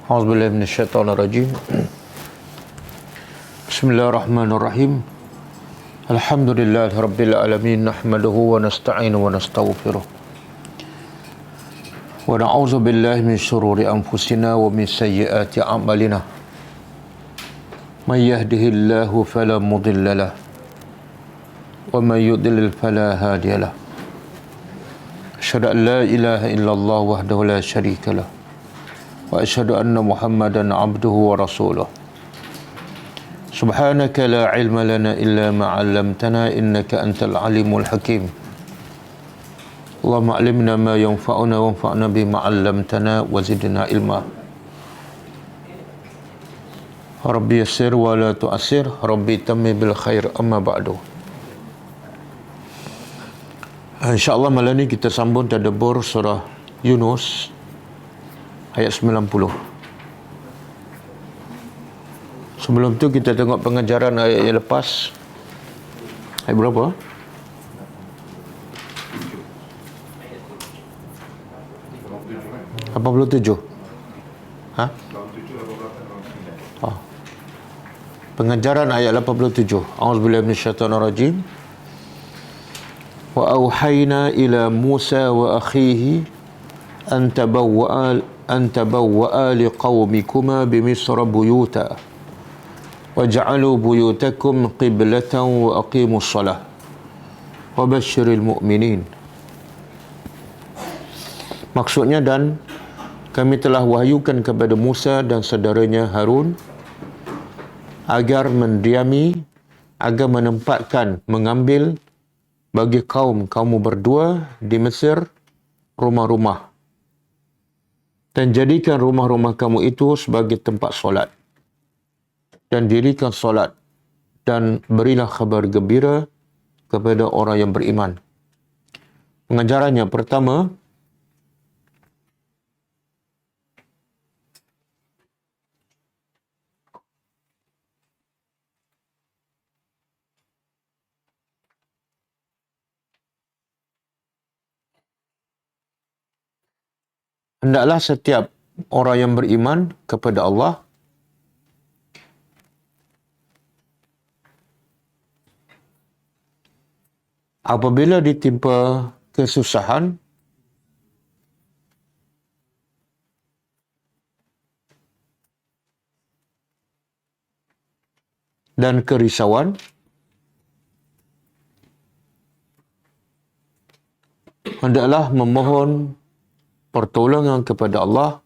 A'udzubillahi minasyaitonirrajim. Bismillahirrahmanirrahim. Alhamdulillahirabbil alamin, nahmaduhu wa nasta'inu wa nastaghfiruh. Wa na'udzu billahi min syururi anfusina wa min sayyiati a'malina. May yahdihillahu fala mudilla lahu wa may yudlil fala hadiya lahu. Asyhadu an la ilaha illallah wahdahu la syarika lahu wa asyhadu anna Muhammadan abduhu wa rasuluh. Subhanaka la ilma lana illa ma 'allamtana innaka antal alimul hakim. Allahumma 'allimna ma yanfa'una wanfa'na bima 'allamtana wa zidna ilma. Rabbi yassir wa la tu'assir, Rabbi tammi bil khair, amma ba'du. InsyaAllah malam ni kita sambung tadabbur surah Yunus ayat 90. Sebelum tu kita tengok pengajaran ayat yang lepas. Ayat berapa? Apa 87? Ha? Oh. Pengajaran ayat 87. A'udzubillahi minasyaitonirrajim. Wa auhayna ila Musa wa akhihi an tabawwa'a liqaumikuma bimisra buyuta waj'alu buyutakum qiblatan wa aqimus shalah wa basyiril mu'minin. Maksudnya, dan kami telah wahyukan kepada Musa dan saudaranya Harun agar menempatkan, mengambil bagi kaummu berdua di Mesir rumah-rumah, dan jadikan rumah-rumah kamu itu sebagai tempat solat, dan dirikan solat, dan berilah kabar gembira kepada orang yang beriman. Pengajarannya pertama, hendaklah setiap orang yang beriman kepada Allah apabila ditimpa kesusahan dan kerisauan, hendaklah memohon pertolongan kepada Allah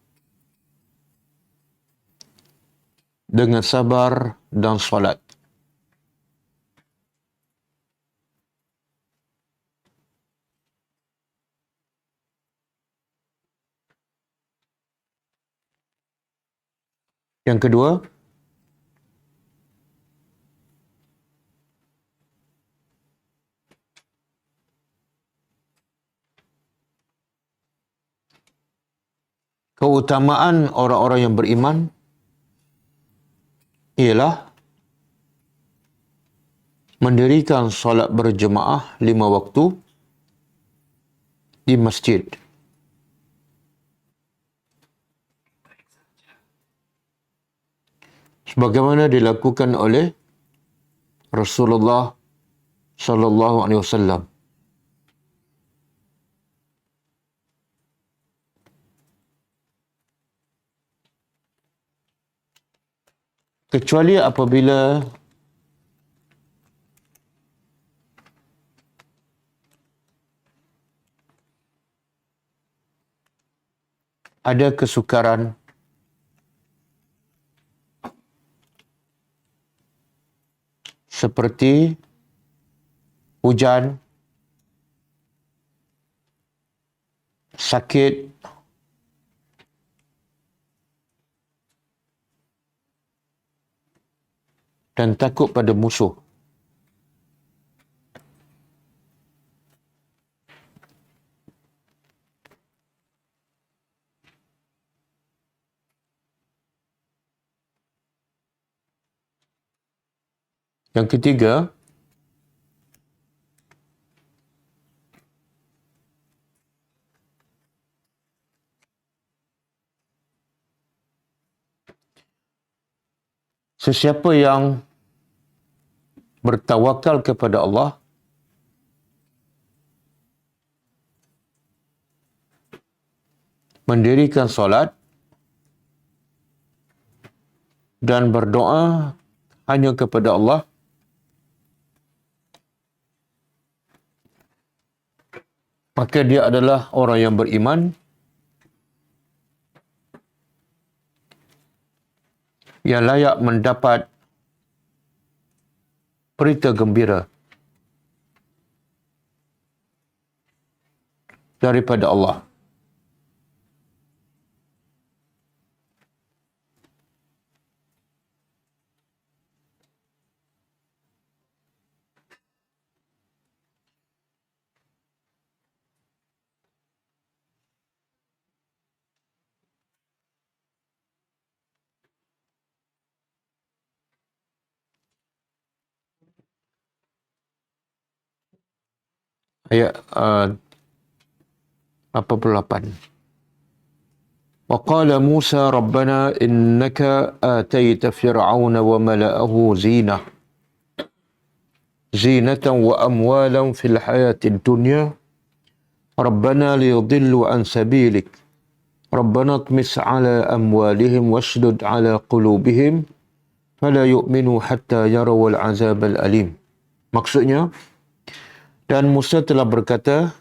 dengan sabar dan solat. Yang kedua, keutamaan orang-orang yang beriman ialah mendirikan solat berjemaah 5 waktu di masjid. Sebagaimana dilakukan oleh Rasulullah sallallahu alaihi wasallam. Kecuali apabila ada kesukaran seperti hujan, sakit, dan takut pada musuh. Yang ketiga, Sesiapa yang bertawakal kepada Allah, mendirikan solat dan berdoa hanya kepada Allah, maka dia adalah orang yang beriman, yang layak mendapat berita gembira daripada Allah. Ayat 88. وقال موسى ربنا إنك آتيت فرعون وملأه زينة وأموالا في الحياة الدنيا ربنا ليضلوا عن سبيلك ربنا اطمس على أموالهم واشدد على قلوبهم فلا يؤمنوا حتى يروا العذاب الأليم. Maksudnya, dan Musa telah berkata,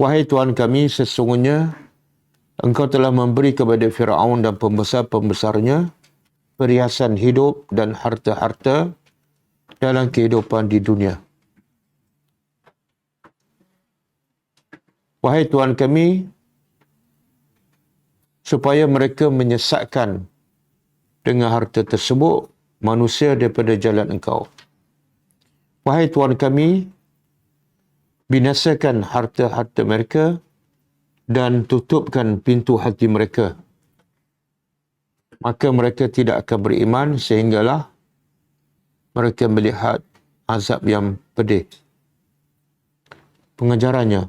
wahai Tuhan kami, sesungguhnya Engkau telah memberi kepada Firaun dan pembesar-pembesarnya perhiasan hidup dan harta-harta dalam kehidupan di dunia. Wahai Tuhan kami, supaya mereka menyesatkan dengan harta tersebut manusia daripada jalan Engkau. Wahai Tuhan kami, binasakan harta-harta mereka dan tutupkan pintu hati mereka. Maka mereka tidak akan beriman sehinggalah mereka melihat azab yang pedih. Pengajarannya,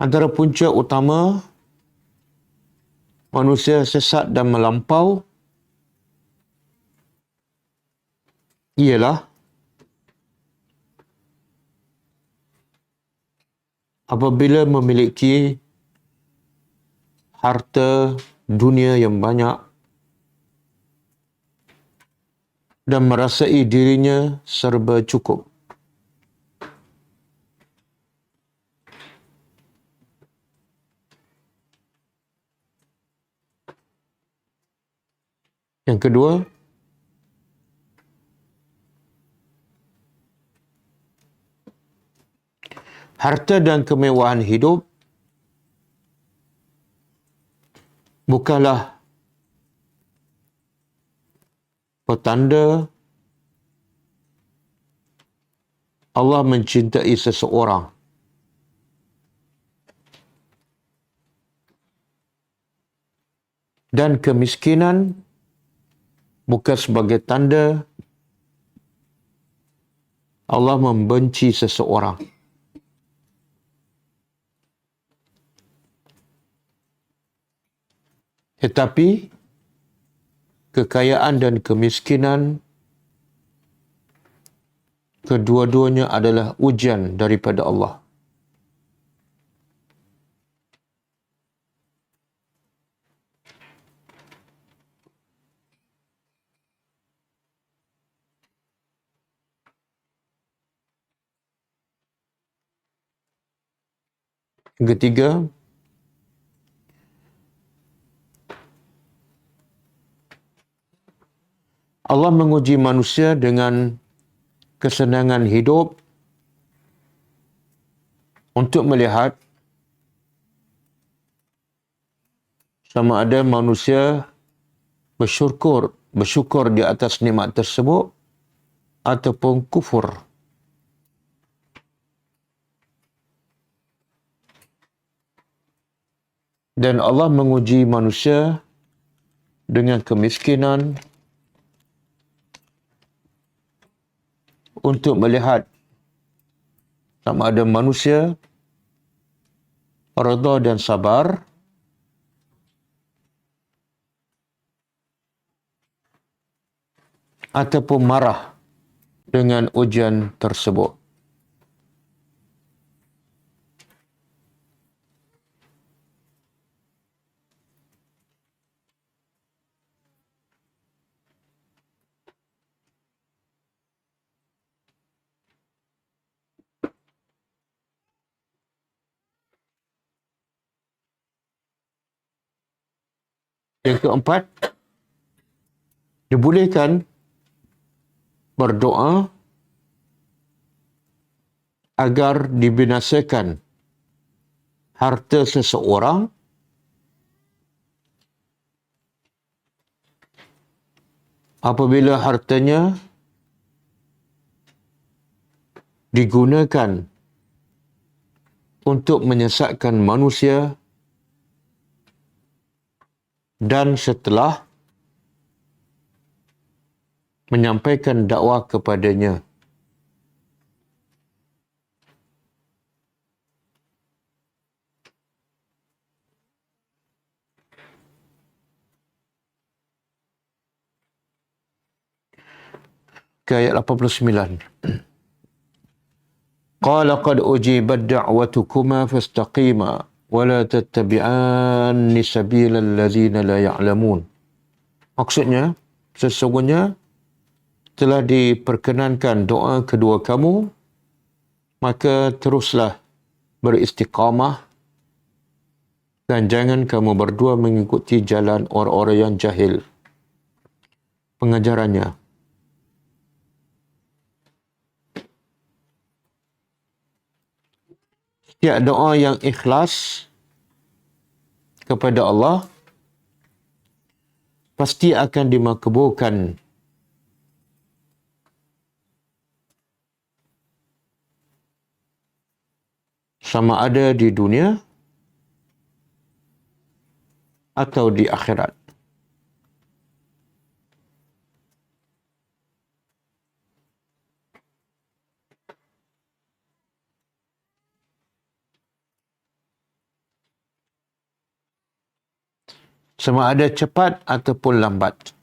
antara punca utama manusia sesat dan melampau ialah apabila memiliki harta dunia yang banyak dan merasai dirinya serba cukup. Yang kedua, harta dan kemewahan hidup bukanlah petanda Allah mencintai seseorang. Dan kemiskinan bukan sebagai tanda Allah membenci seseorang. Tetapi kekayaan dan kemiskinan kedua-duanya adalah ujian daripada Allah. Yang ketiga, Allah menguji manusia dengan kesenangan hidup untuk melihat sama ada manusia bersyukur di atas nikmat tersebut ataupun kufur. Dan Allah menguji manusia dengan kemiskinan untuk melihat sama ada manusia redha dan sabar, ataupun marah dengan ujian tersebut. Yang keempat, dibolehkan berdoa agar dibinasakan harta seseorang apabila hartanya digunakan untuk menyesatkan manusia dan setelah menyampaikan dakwah kepadanya. Ke ayat 89. Qala qad ujibat da'watukuma fastaqima wa la tattabi'anni sabilal ladzina la ya'lamun. Maksudnya, sesungguhnya telah diperkenankan doa kedua kamu, maka teruslah beristiqamah dan jangan kamu berdua mengikuti jalan orang-orang yang jahil pengajarannya. Setiap doa yang ikhlas kepada Allah pasti akan dimakbulkan. Sama ada di dunia atau di akhirat. Sama ada cepat ataupun lambat.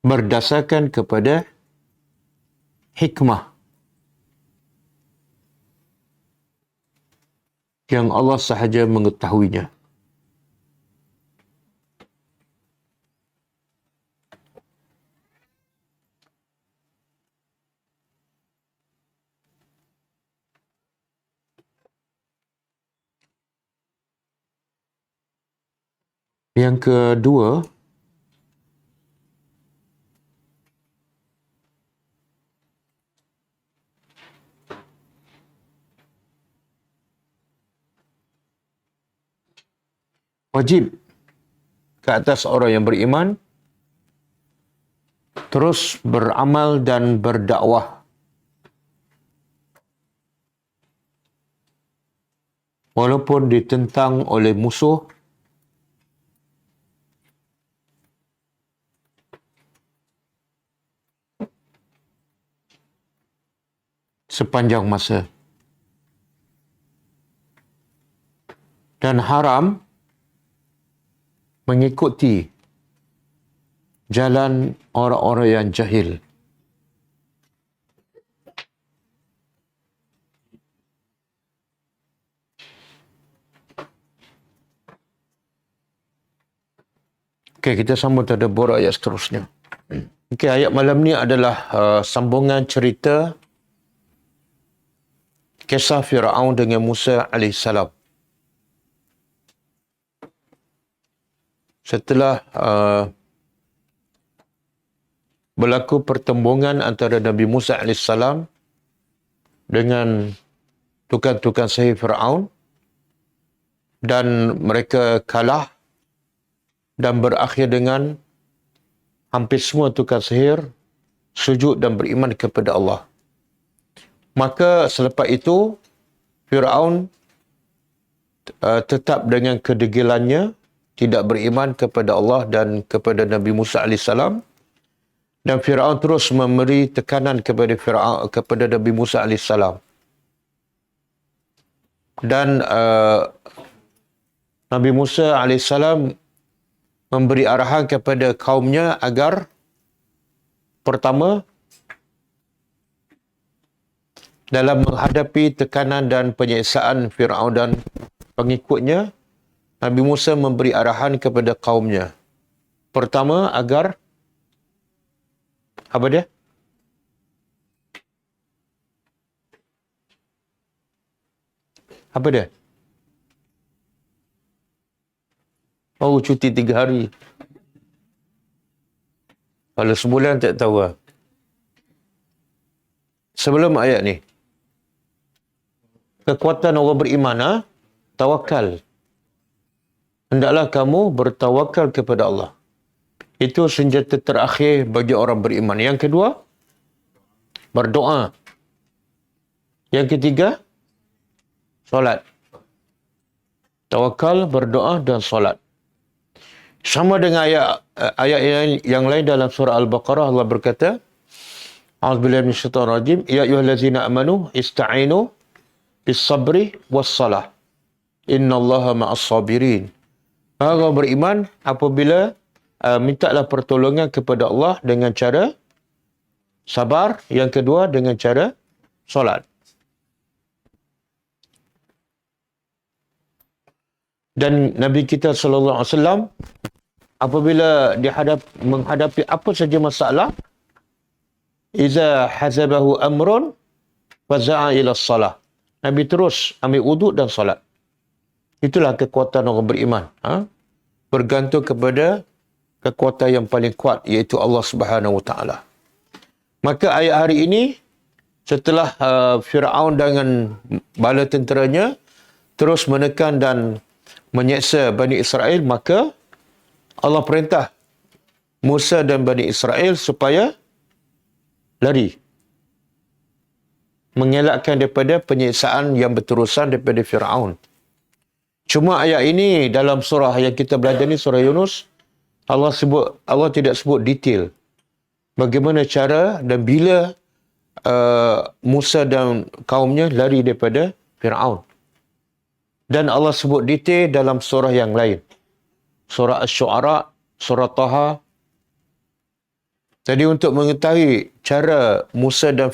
Berdasarkan kepada hikmah yang Allah sahaja mengetahuinya. Yang kedua, wajib ke atas orang yang beriman terus beramal dan berdakwah walaupun ditentang oleh musuh sepanjang masa. Dan haram mengikuti jalan orang-orang yang jahil. Okey, kita sambung tadabbur ayat seterusnya. Okey, ayat malam ni adalah sambungan cerita kisah Firaun dengan Musa alaihissalam. Setelah berlaku pertembungan antara Nabi Musa alaihissalam dengan tukang-tukang sihir Firaun dan mereka kalah dan berakhir dengan hampir semua tukang sihir sujud dan beriman kepada Allah. Maka selepas itu Firaun tetap dengan kedegilannya tidak beriman kepada Allah dan kepada Nabi Musa alaihissalam, Dan Firaun terus memberi tekanan kepada Nabi Musa alaihissalam. Dan Nabi Musa alaihissalam memberi arahan kepada kaumnya agar pertama, dalam menghadapi tekanan dan penyiksaan Firaun dan pengikutnya, Nabi Musa memberi arahan kepada kaumnya. Pertama, agar apa dia? Apa dia? Oh, cuti 3 hari. Kalau sebulan tak tahu lah. Sebelum ayat ni, kekuatan orang beriman, tawakal. Hendaklah kamu bertawakal kepada Allah. Itu senjata terakhir bagi orang beriman. Yang kedua, berdoa. Yang ketiga, solat. Tawakal, berdoa dan solat. Sama dengan ayat yang lain dalam surah Al-Baqarah, Allah berkata, A'udzubillahi minasyaitonir rajim, ya ayyuhallazina amanu ista'inu bis-sabri was-salah. Innallaha ma'as sabirin. Orang beriman apabila mintalah pertolongan kepada Allah dengan cara sabar, yang kedua dengan cara solat. Dan Nabi kita sallallahu alaihi wasallam apabila menghadapi apa saja masalah, iza hazabahu amrun faza'a ila salah. Nabi terus ambil wuduk dan solat. Itulah kekuatan orang beriman. Bergantung kepada kekuatan yang paling kuat, iaitu Allah Subhanahu Wa Taala. Maka ayat hari ini, setelah Firaun dengan bala tenteranya terus menekan dan menyeksa Bani Israel, maka Allah perintah Musa dan Bani Israel supaya lari, mengelakkan daripada penyiksaan yang berterusan daripada Firaun. Cuma ayat ini dalam surah yang kita belajar ni, surah Yunus, Allah tidak sebut detail bagaimana cara dan bila Musa dan kaumnya lari daripada Firaun. Dan Allah sebut detail dalam surah yang lain. Surah Asy-Syu'ara, surah Taha. Jadi untuk mengetahui cara Musa dan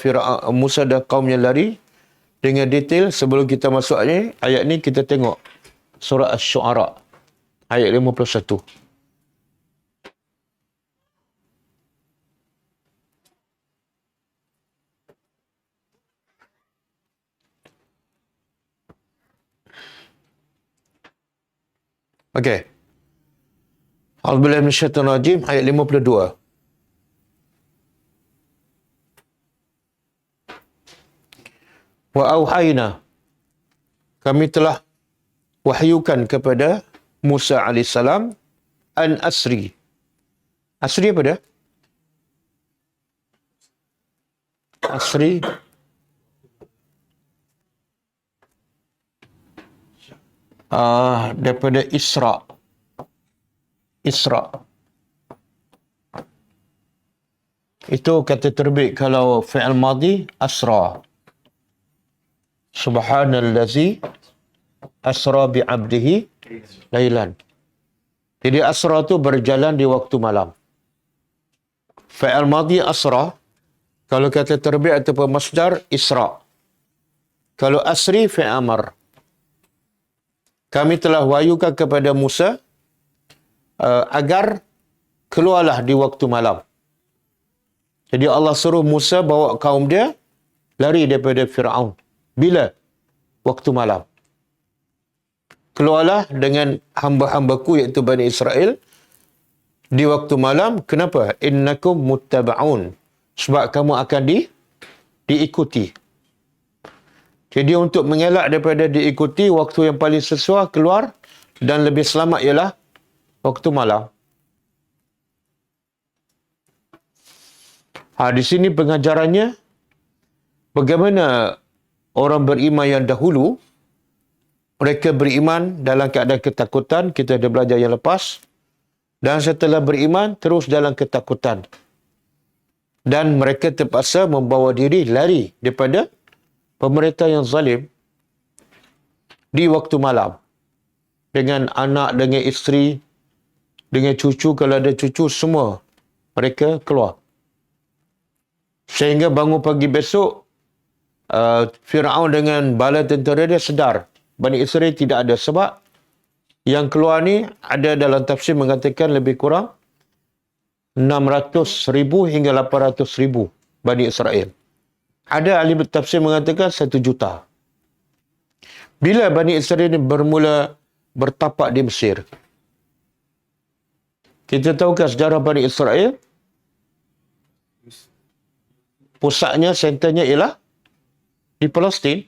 kaumnya lari dengan detail, sebelum kita masuk ayat ni, kita tengok surah Asy-Syu'ara ayat 51. Okey. A'udzubillahi minasyaitonir rajim, ayat 52. Wa auhayna, kami telah wahyukan kepada Musa alaihissalam, an asri. Asri apa dia? Asri daripada Isra. Itu kata terbit kalau fi'il madhi, asra. Subhanallazi asra bi'abdihi lailan. Jadi asra tu berjalan di waktu malam. Fi'il madhi asra, kalau kata terbit ataupun masdar, isra. Kalau asri, fi'il amar. Kami telah wahyukan kepada Musa agar keluarlah di waktu malam. Jadi Allah suruh Musa bawa kaum dia lari daripada Firaun. Bila? Waktu malam. Keluarlah dengan hamba-hambaku iaitu Bani Israel di waktu malam. Kenapa? Innakum muttaba'un. Sebab kamu akan diikuti. Jadi untuk mengelak daripada diikuti, waktu yang paling sesuai keluar dan lebih selamat ialah waktu malam. Di sini pengajarannya bagaimana orang beriman yang dahulu, mereka beriman dalam keadaan ketakutan. Kita ada belajar yang lepas. Dan setelah beriman, terus dalam ketakutan. Dan mereka terpaksa membawa diri lari daripada pemerintah yang zalim di waktu malam. Dengan anak, dengan isteri, dengan cucu, kalau ada cucu, semua mereka keluar. Sehingga bangun pagi besok, Fir'aun dengan bala tentera dia sedar Bani Israel tidak ada. Sebab yang keluar ni ada dalam tafsir mengatakan lebih kurang 600,000 hingga 800,000 Bani Israel. Ada ahli tafsir mengatakan 1 juta. Bila Bani Israel ini bermula bertapak di Mesir? Kita tahukah sejarah Bani Israel? Pusatnya, senternya ialah di Palestin.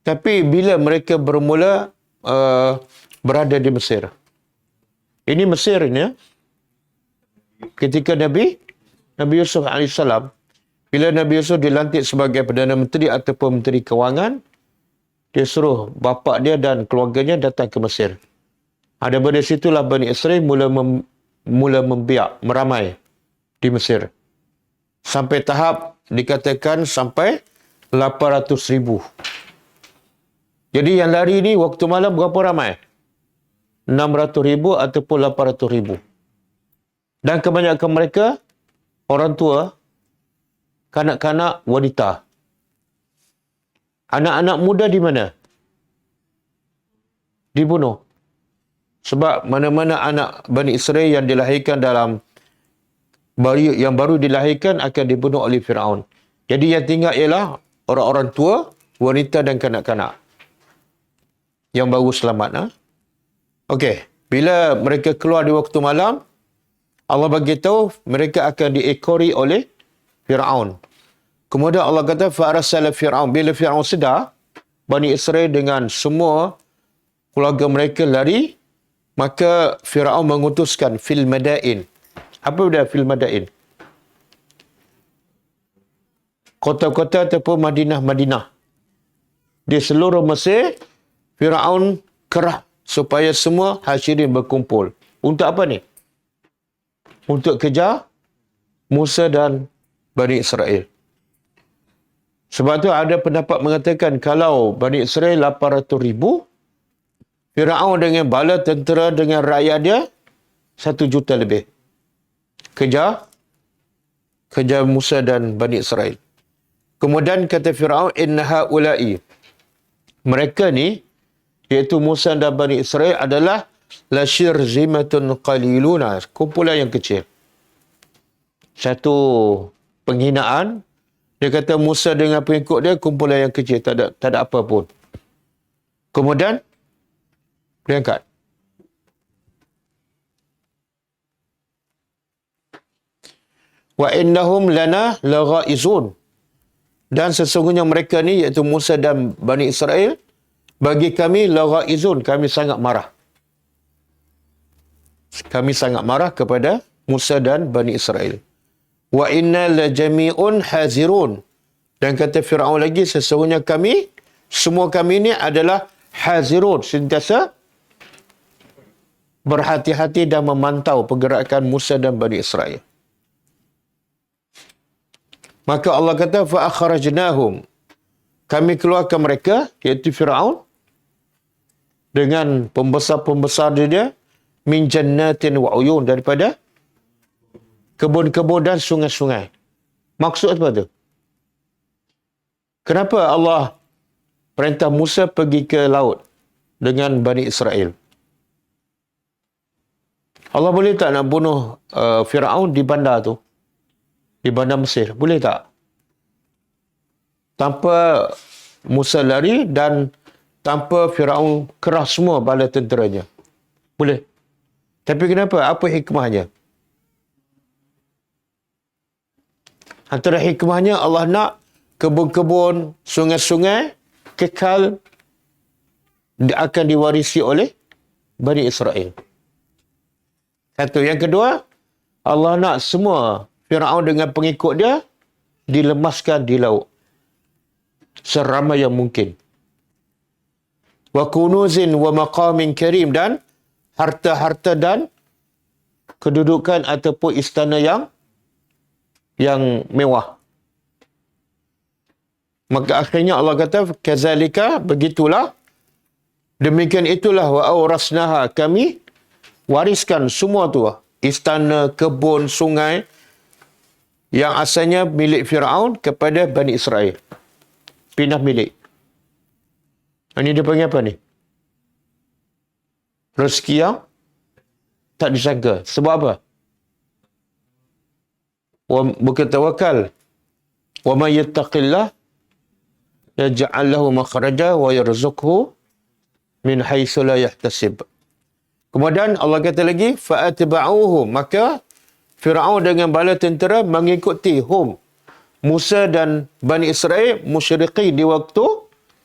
Tapi bila mereka bermula berada di Mesir. Ini Mesir ini, ketika Nabi Yusuf AS, bila Nabi Yusuf dilantik sebagai Perdana Menteri ataupun Menteri Kewangan, dia suruh bapa dia dan keluarganya datang ke Mesir. Daripada situlah Bani Israel mula membiak, meramai di Mesir. Sampai tahap dikatakan sampai 800,000. Jadi yang lari ni waktu malam berapa ramai? 600,000 ataupun 800,000. Dan kebanyakan mereka orang tua, kanak-kanak, wanita. Anak-anak muda di mana? Dibunuh. Sebab mana-mana anak Bani Israel yang dilahirkan yang baru dilahirkan akan dibunuh oleh Fir'aun. Jadi yang tinggal ialah orang-orang tua, wanita dan kanak-kanak yang baru selamat. Okey, bila mereka keluar di waktu malam, Allah bagi tahu mereka akan diekori oleh Fir'aun. Kemudian Allah kata fa'arsala Fir'aun. Bila Fir'aun sedar Bani Israel dengan semua keluarga mereka lari, maka Fir'aun mengutuskan fil madain. Apa dia fil madain? Kota-kota ataupun Madinah. Di seluruh Mesir, Fir'aun kerah supaya semua Hasyirin berkumpul. Untuk apa ni? Untuk kejar Musa dan Bani Israel. Sebab tu ada pendapat mengatakan kalau Bani Israel 800,000, Fir'aun dengan bala tentera dengan rakyat dia 1 juta lebih. Kejar Musa dan Bani Israel. Kemudian kata Fir'aun, inna haula'i. Mereka ni, iaitu Musa dan Bani Israel adalah lasyirzimatun qaliluna. Kumpulan yang kecil. Satu penghinaan. Dia kata Musa dengan pengikut dia kumpulan yang kecil. Tak ada apa pun. Kemudian, dia angkat. Wa innahum lana laghaizun. Dan sesungguhnya mereka ni, iaitu Musa dan Bani Israel, bagi kami laghaizun, kami sangat marah. Kami sangat marah kepada Musa dan Bani Israel. Wa inna lajami'un hazirun. Dan kata Fir'aun lagi, sesungguhnya kami, semua kami ni adalah hazirun, sentiasa berhati-hati dan memantau pergerakan Musa dan Bani Israel. Maka Allah kata, فَأَخْرَجْنَاهُمْ. Kami keluarkan mereka, iaitu Fir'aun, dengan pembesar-pembesar dia, min jannatin wa uyun, daripada kebun-kebun dan sungai-sungai. Maksud apa tu? Kenapa Allah perintah Musa pergi ke laut dengan Bani Israel? Allah boleh tak nak bunuh Fir'aun di bandar tu? Di bandar Mesir. Boleh tak? Tanpa Musa lari dan tanpa Fir'aun kerah semua bala tenteranya. Boleh. Tapi kenapa? Apa hikmahnya? Antara hikmahnya Allah nak kebun-kebun, sungai-sungai kekal akan diwarisi oleh Bani Israel. Satu. Yang kedua, Allah nak semua Fir'aun dengan pengikut dia dilemaskan di laut. Seramai yang mungkin. Wa kunuzin wa maqamin karim, dan harta-harta dan kedudukan ataupun istana yang yang mewah. Maka akhirnya Allah kata, kazalika, begitulah, demikian itulah wa awrasnaha, kami wariskan semua tu, istana, kebun, sungai yang asalnya milik Firaun kepada Bani Israel. Pindah milik. Ini dia panggil apa ni? Rezeki yang tak disangka. Sebab apa? Bukan tawakal. Wa may yattaqillah yaj'al lahu makhraja wa yarzuqhu min haitsu la yahtasib. Kemudian Allah kata lagi, fa'atba'uhu, maka Firaun dengan bala tentera mengikuti Musa dan Bani Israel musyriqi di waktu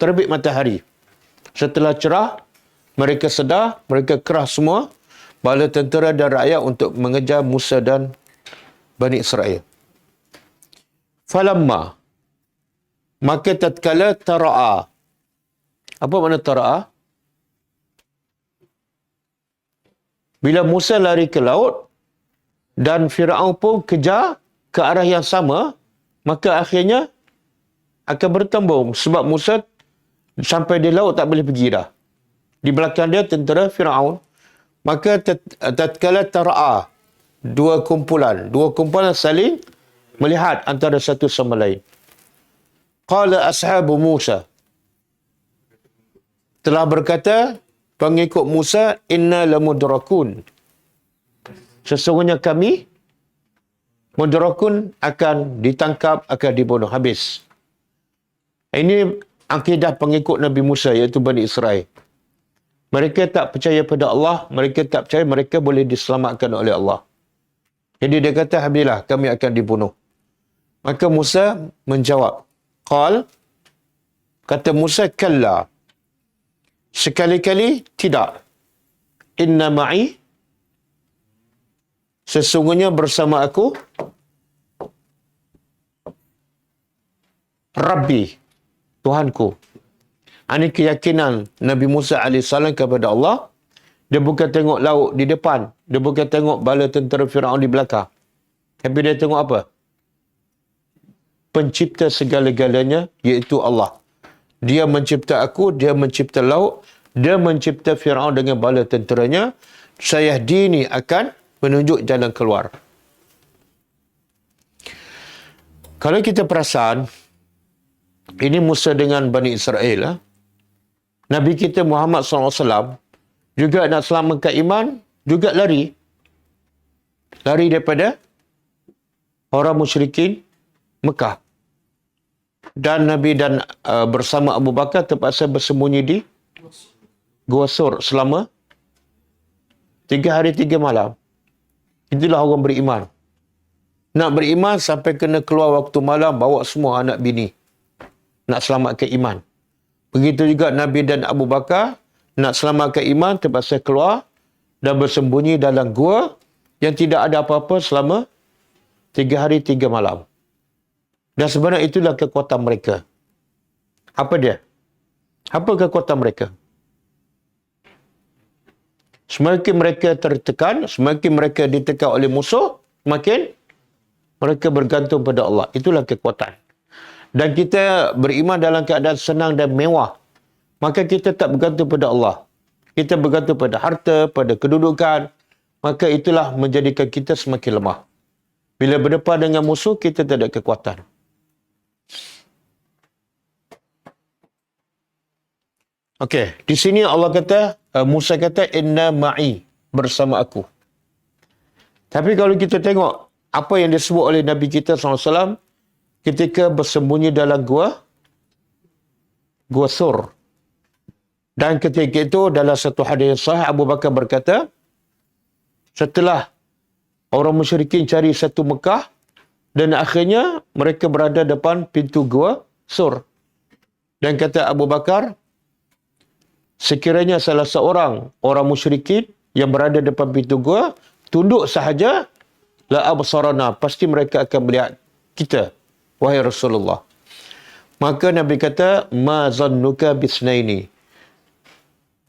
terbit matahari. Setelah cerah, mereka sedar, mereka kerah semua, bala tentera dan rakyat untuk mengejar Musa dan Bani Israel. Falamma, maka tatkala tara'a. Apa makna tara'a? Bila Musa lari ke laut dan Firaun pun kejar ke arah yang sama, maka akhirnya akan bertembung sebab Musa sampai di laut tak boleh pergi dah. Di belakang dia tentera Firaun. Maka tatkala tara'a, dua kumpulan saling melihat antara satu sama lain. Qala ashabu Musa, telah berkata pengikut Musa, inna lamudrakun, sesungguhnya kami mudrakun, akan ditangkap, akan dibunuh habis. Ini akidah pengikut Nabi Musa, iaitu Bani Israel. Mereka tak percaya pada Allah, mereka tak percaya mereka boleh diselamatkan oleh Allah. Jadi dia kata, alhamdulillah, kami akan dibunuh. Maka Musa menjawab, kata Musa, kalla, sekali-kali tidak. Inna ma'i, sesungguhnya bersama aku, Rabbi, Tuhanku. Ini keyakinan Nabi Musa AS kepada Allah. Dia bukan tengok laut di depan. Dia bukan tengok bala tentera Firaun di belakang. Tapi dia tengok apa? Pencipta segala-galanya, iaitu Allah. Dia mencipta aku, dia mencipta laut, dia mencipta Firaun dengan bala tenteranya. Sayahdini, akan menunjuk jalan keluar. Kalau kita perasan, ini Musa dengan Bani Israel. Nabi kita Muhammad SAW juga nak selamatkan iman, juga lari. Lari daripada orang musyrikin Mekah. Dan Nabi dan bersama Abu Bakar terpaksa bersembunyi di Gua Sur selama 3 hari 3 malam. Itulah orang beriman. Nak beriman sampai kena keluar waktu malam, bawa semua anak bini. Nak selamatkan iman. Begitu juga Nabi dan Abu Bakar nak selamatkan iman, terpaksa keluar dan bersembunyi dalam gua yang tidak ada apa-apa selama 3 hari 3 malam. Dan sebenarnya itulah kekuatan mereka. Apa dia? Apa kekuatan mereka? Semakin mereka tertekan, semakin mereka ditekan oleh musuh, semakin mereka bergantung pada Allah. Itulah kekuatan. Dan kita beriman dalam keadaan senang dan mewah, maka kita tak bergantung pada Allah. Kita bergantung pada harta, pada kedudukan, maka itulah menjadikan kita semakin lemah. Bila berdepan dengan musuh, kita tak ada kekuatan. Okey, di sini Allah kata, Musa kata, inna ma'i, bersama aku. Tapi kalau kita tengok apa yang disebut oleh Nabi kita SAW ketika bersembunyi dalam gua Sur. Dan ketika itu dalam satu hadis sahih, Abu Bakar berkata, setelah orang musyrikin cari satu Mekah, dan akhirnya mereka berada depan pintu gua Sur. Dan kata Abu Bakar, sekiranya salah seorang orang musyrikin yang berada depan pintu gua tunduk sahaja, la absarana, pasti mereka akan melihat kita, wahai Rasulullah. Maka Nabi kata, ma zannuka bisnaini,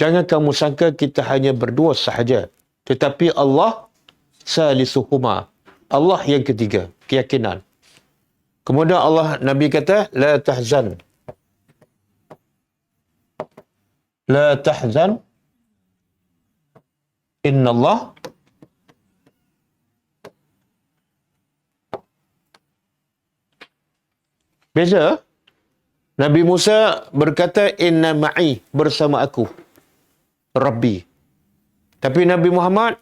jangan kamu sangka kita hanya berdua sahaja, tetapi Allah salisuhuma, Allah yang ketiga. Keyakinan. Kemudian Nabi kata, la tahzan. La tahzan. Innallah beza. Nabi Musa berkata, inna ma'i, bersama aku, Rabbi. Tapi Nabi Muhammad,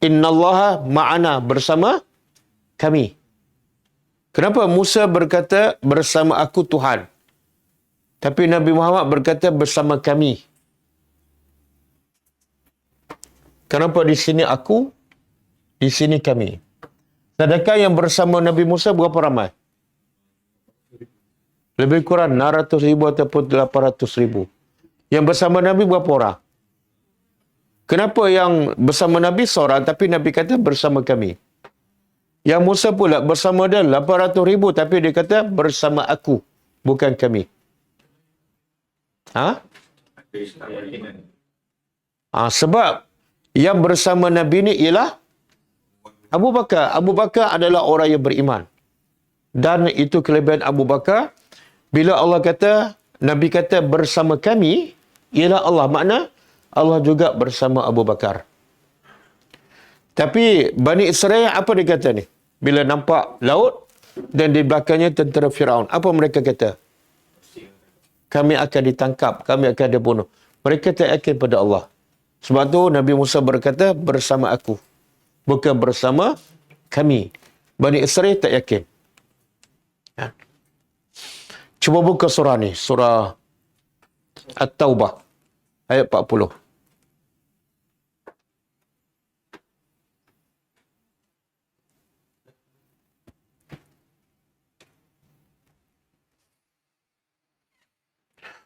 innallaha ma'ana, bersama kami. Kenapa Musa berkata, bersama aku Tuhan? Tapi Nabi Muhammad berkata, bersama kami. Kenapa di sini aku, di sini kami? Sedangkan yang bersama Nabi Musa berapa ramai? Lebih kurang 600,000 ataupun 800,000. Yang bersama Nabi berapa orang? Kenapa yang bersama Nabi seorang, tapi Nabi kata bersama kami? Yang Musa pula bersama dia 800,000, tapi dia kata bersama aku, bukan kami. Sebab yang bersama Nabi ni ialah Abu Bakar. Abu Bakar adalah orang yang beriman. Dan itu kelebihan Abu Bakar. Bila Allah kata, Nabi kata bersama kami, ialah Allah. Makna Allah juga bersama Abu Bakar. Tapi Bani Israel apa dia kata ni? Bila nampak laut dan di belakangnya tentera Firaun, apa mereka kata? Kami akan ditangkap, kami akan dibunuh. Mereka tak yakin pada Allah. Sebab tu Nabi Musa berkata bersama aku, bukan bersama kami. Bani Israel tak yakin. Cuba buka surah ni, surah At-Taubah ayat 40.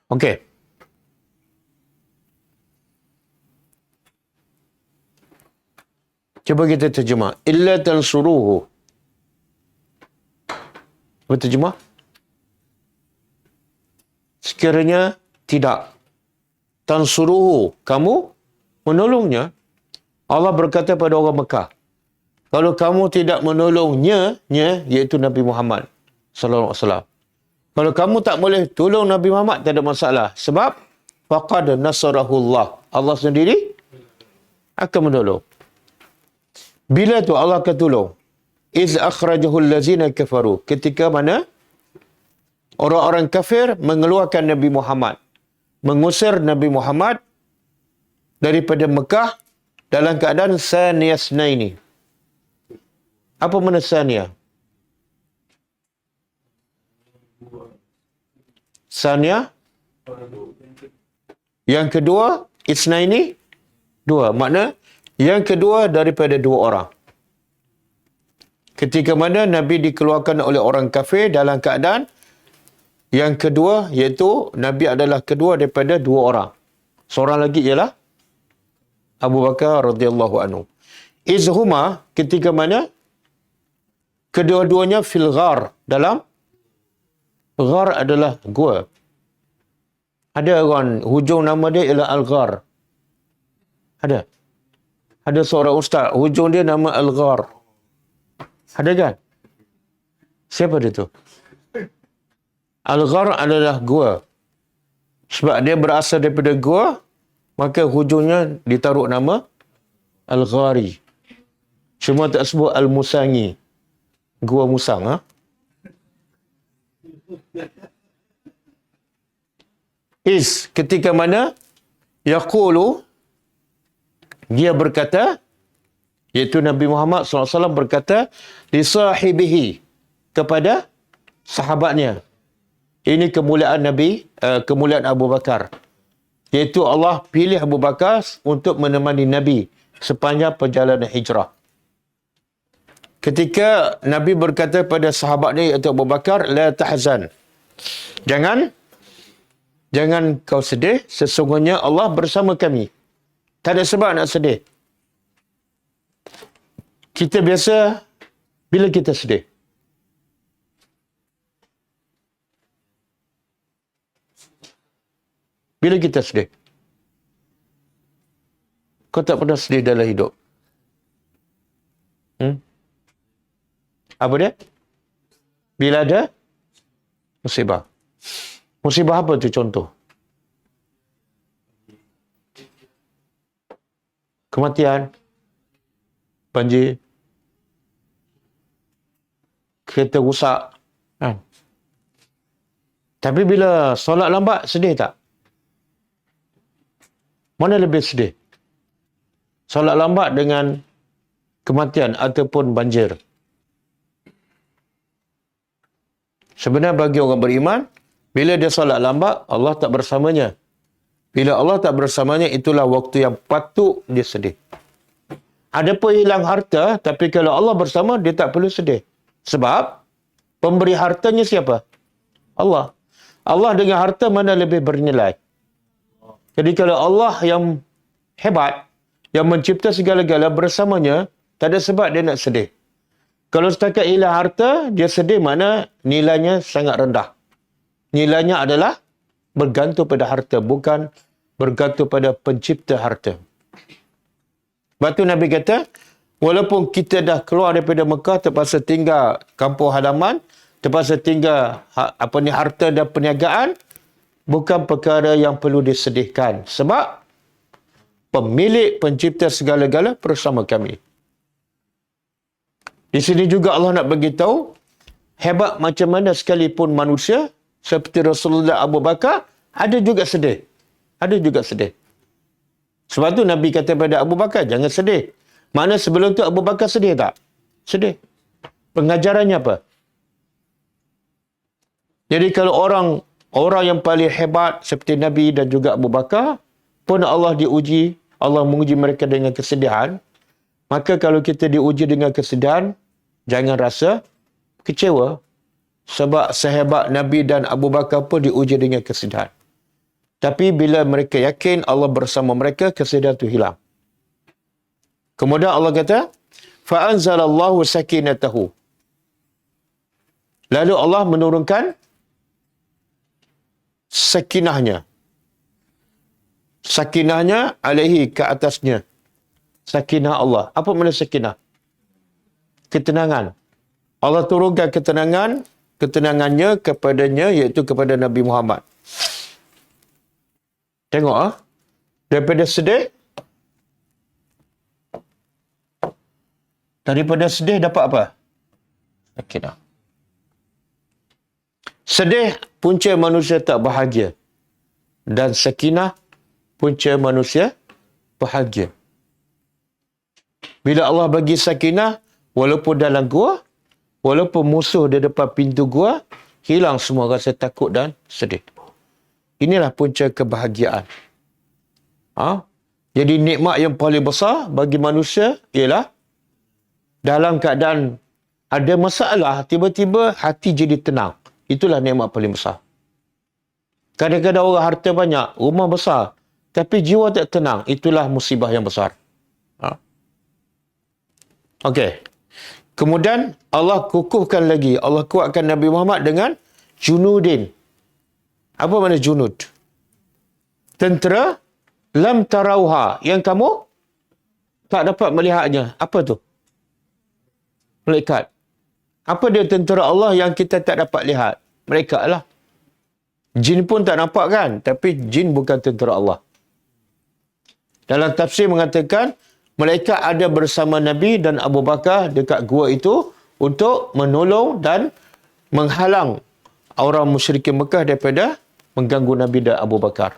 Okey. Cuba kita terjemah. Illa tansuruhu. Apa terjemah? Sekiranya tidak. Tansuruhu. Kamu menolongnya. Allah berkata pada orang Mekah. Kalau kamu tidak menolongnya, iaitu Nabi Muhammad sallallahu alaihi wasallam. Kalau kamu tak boleh tolong Nabi Muhammad, tak ada masalah. Sebab faqad nasarahullah. Allah sendiri akan menolong. Bila tu Allah akan tolong? Iz akhrajahul lazina kafaru. Ketika mana orang-orang kafir mengeluarkan Nabi Muhammad, mengusir Nabi Muhammad daripada Mekah dalam keadaan saniyasnaini. Apa makna sania? Sania yang kedua, isnaini, dua. Makna yang kedua daripada dua orang. Ketika mana Nabi dikeluarkan oleh orang kafir dalam keadaan yang kedua, iaitu Nabi adalah kedua daripada dua orang. Seorang lagi ialah Abu Bakar radhiyallahu anhu. Izhuma, ketika mana kedua-duanya fil ghar, dalam ghar adalah gua. Ada orang hujung nama dia ialah Al-Ghar. Ada seorang ustaz hujung dia nama Al-Ghar. Ada kan? Siapa dia tu? Al-Ghar adalah gua. Sebab dia berasal daripada gua, maka hujungnya ditaruh nama Al-Ghari. Cuma tak sebut Al-Musangi. Gua Musang, Is, ketika mana yaqulu, dia berkata, iaitu Nabi Muhammad SAW berkata, li sahibihi, kepada sahabatnya. Ini kemuliaan Nabi, kemuliaan Abu Bakar. Iaitu Allah pilih Abu Bakar untuk menemani Nabi sepanjang perjalanan hijrah. Ketika Nabi berkata pada sahabatnya iaitu Abu Bakar, la tahzan. Jangan kau sedih, sesungguhnya Allah bersama kami. Tak ada sebab nak sedih. Kita biasa, bila kita sedih? Bila kita sedih? Kau tak pernah sedih dalam hidup? Apa dia? Bila ada Musibah. Musibah apa tu contoh? Kematian, banjir, kereta rusak. Kan? Tapi bila solat lambat, sedih tak? Mana lebih sedih? Solat lambat dengan kematian ataupun banjir. Sebenarnya bagi orang beriman, bila dia solat lambat, Allah tak bersamanya. Bila Allah tak bersamanya, itulah waktu yang patut dia sedih. Adapun hilang harta, tapi kalau Allah bersama, dia tak perlu sedih. Sebab, pemberi hartanya siapa? Allah. Allah dengan harta mana lebih bernilai? Jadi kalau Allah yang hebat, yang mencipta segala-gala bersamanya, tak ada sebab dia nak sedih. Kalau setakat hilang harta, dia sedih mana nilainya sangat rendah. Nilainya adalah bergantung pada harta, bukan bergantung pada pencipta harta. Sebab tu Nabi kata, walaupun kita dah keluar daripada Mekah, terpaksa tinggal kampung halaman, terpaksa tinggal harta dan perniagaan, bukan perkara yang perlu disedihkan. Sebab pemilik pencipta segala-gala bersama kami. Di sini juga Allah nak bagi tahu hebat macam mana sekalipun manusia seperti Rasulullah Abu Bakar ada juga sedih. Ada juga sedih. Sebab tu Nabi kata pada Abu Bakar, jangan sedih. Mana sebelum tu Abu Bakar sedih tak? Sedih. Pengajarannya apa? Jadi kalau orang yang paling hebat seperti Nabi dan juga Abu Bakar pun Allah diuji, Allah menguji mereka dengan kesedihan, maka kalau kita diuji dengan kesedihan, jangan rasa kecewa. Sebab sehebat Nabi dan Abu Bakar pun diuji dengan kesedihan. Tapi bila mereka yakin Allah bersama mereka, kesedihan itu hilang. Kemudian Allah kata, فَأَنْزَلَ اللَّهُ سَكِنَتَهُ. Lalu Allah menurunkan sakinahnya. Sakinahnya alaihi, ke atasnya. Sakinah Allah. Apa makna sakinah? Ketenangan. Allah turunkan ketenangannya kepadanya, iaitu kepada Nabi Muhammad. Tengok daripada sedih, daripada sedih dapat apa? Sakinah. Sedih punca manusia tak bahagia. Dan sakinah punca manusia bahagia. Bila Allah bagi sakinah, walaupun dalam gua, walaupun musuh di depan pintu gua, hilang semua rasa takut dan sedih. Inilah punca kebahagiaan. Jadi nikmat yang paling besar bagi manusia ialah dalam keadaan ada masalah, tiba-tiba hati jadi tenang. Itulah nikmat paling besar. Kadang-kadang orang harta banyak, rumah besar, tapi jiwa tak tenang. Itulah musibah yang besar. Okey. Kemudian Allah kukuhkan lagi. Allah kuatkan Nabi Muhammad dengan junudin. Apa makna junud? Tentera lam tarauha, yang kamu tak dapat melihatnya. Apa tu? Malaikat. Apa dia tentera Allah yang kita tak dapat lihat? Malaikat lah. Jin pun tak nampak kan? Tapi jin bukan tentera Allah. Dalam tafsir mengatakan, malaikat ada bersama Nabi dan Abu Bakar dekat gua itu untuk menolong dan menghalang orang musyrikin Mekah daripada mengganggu Nabi dan Abu Bakar.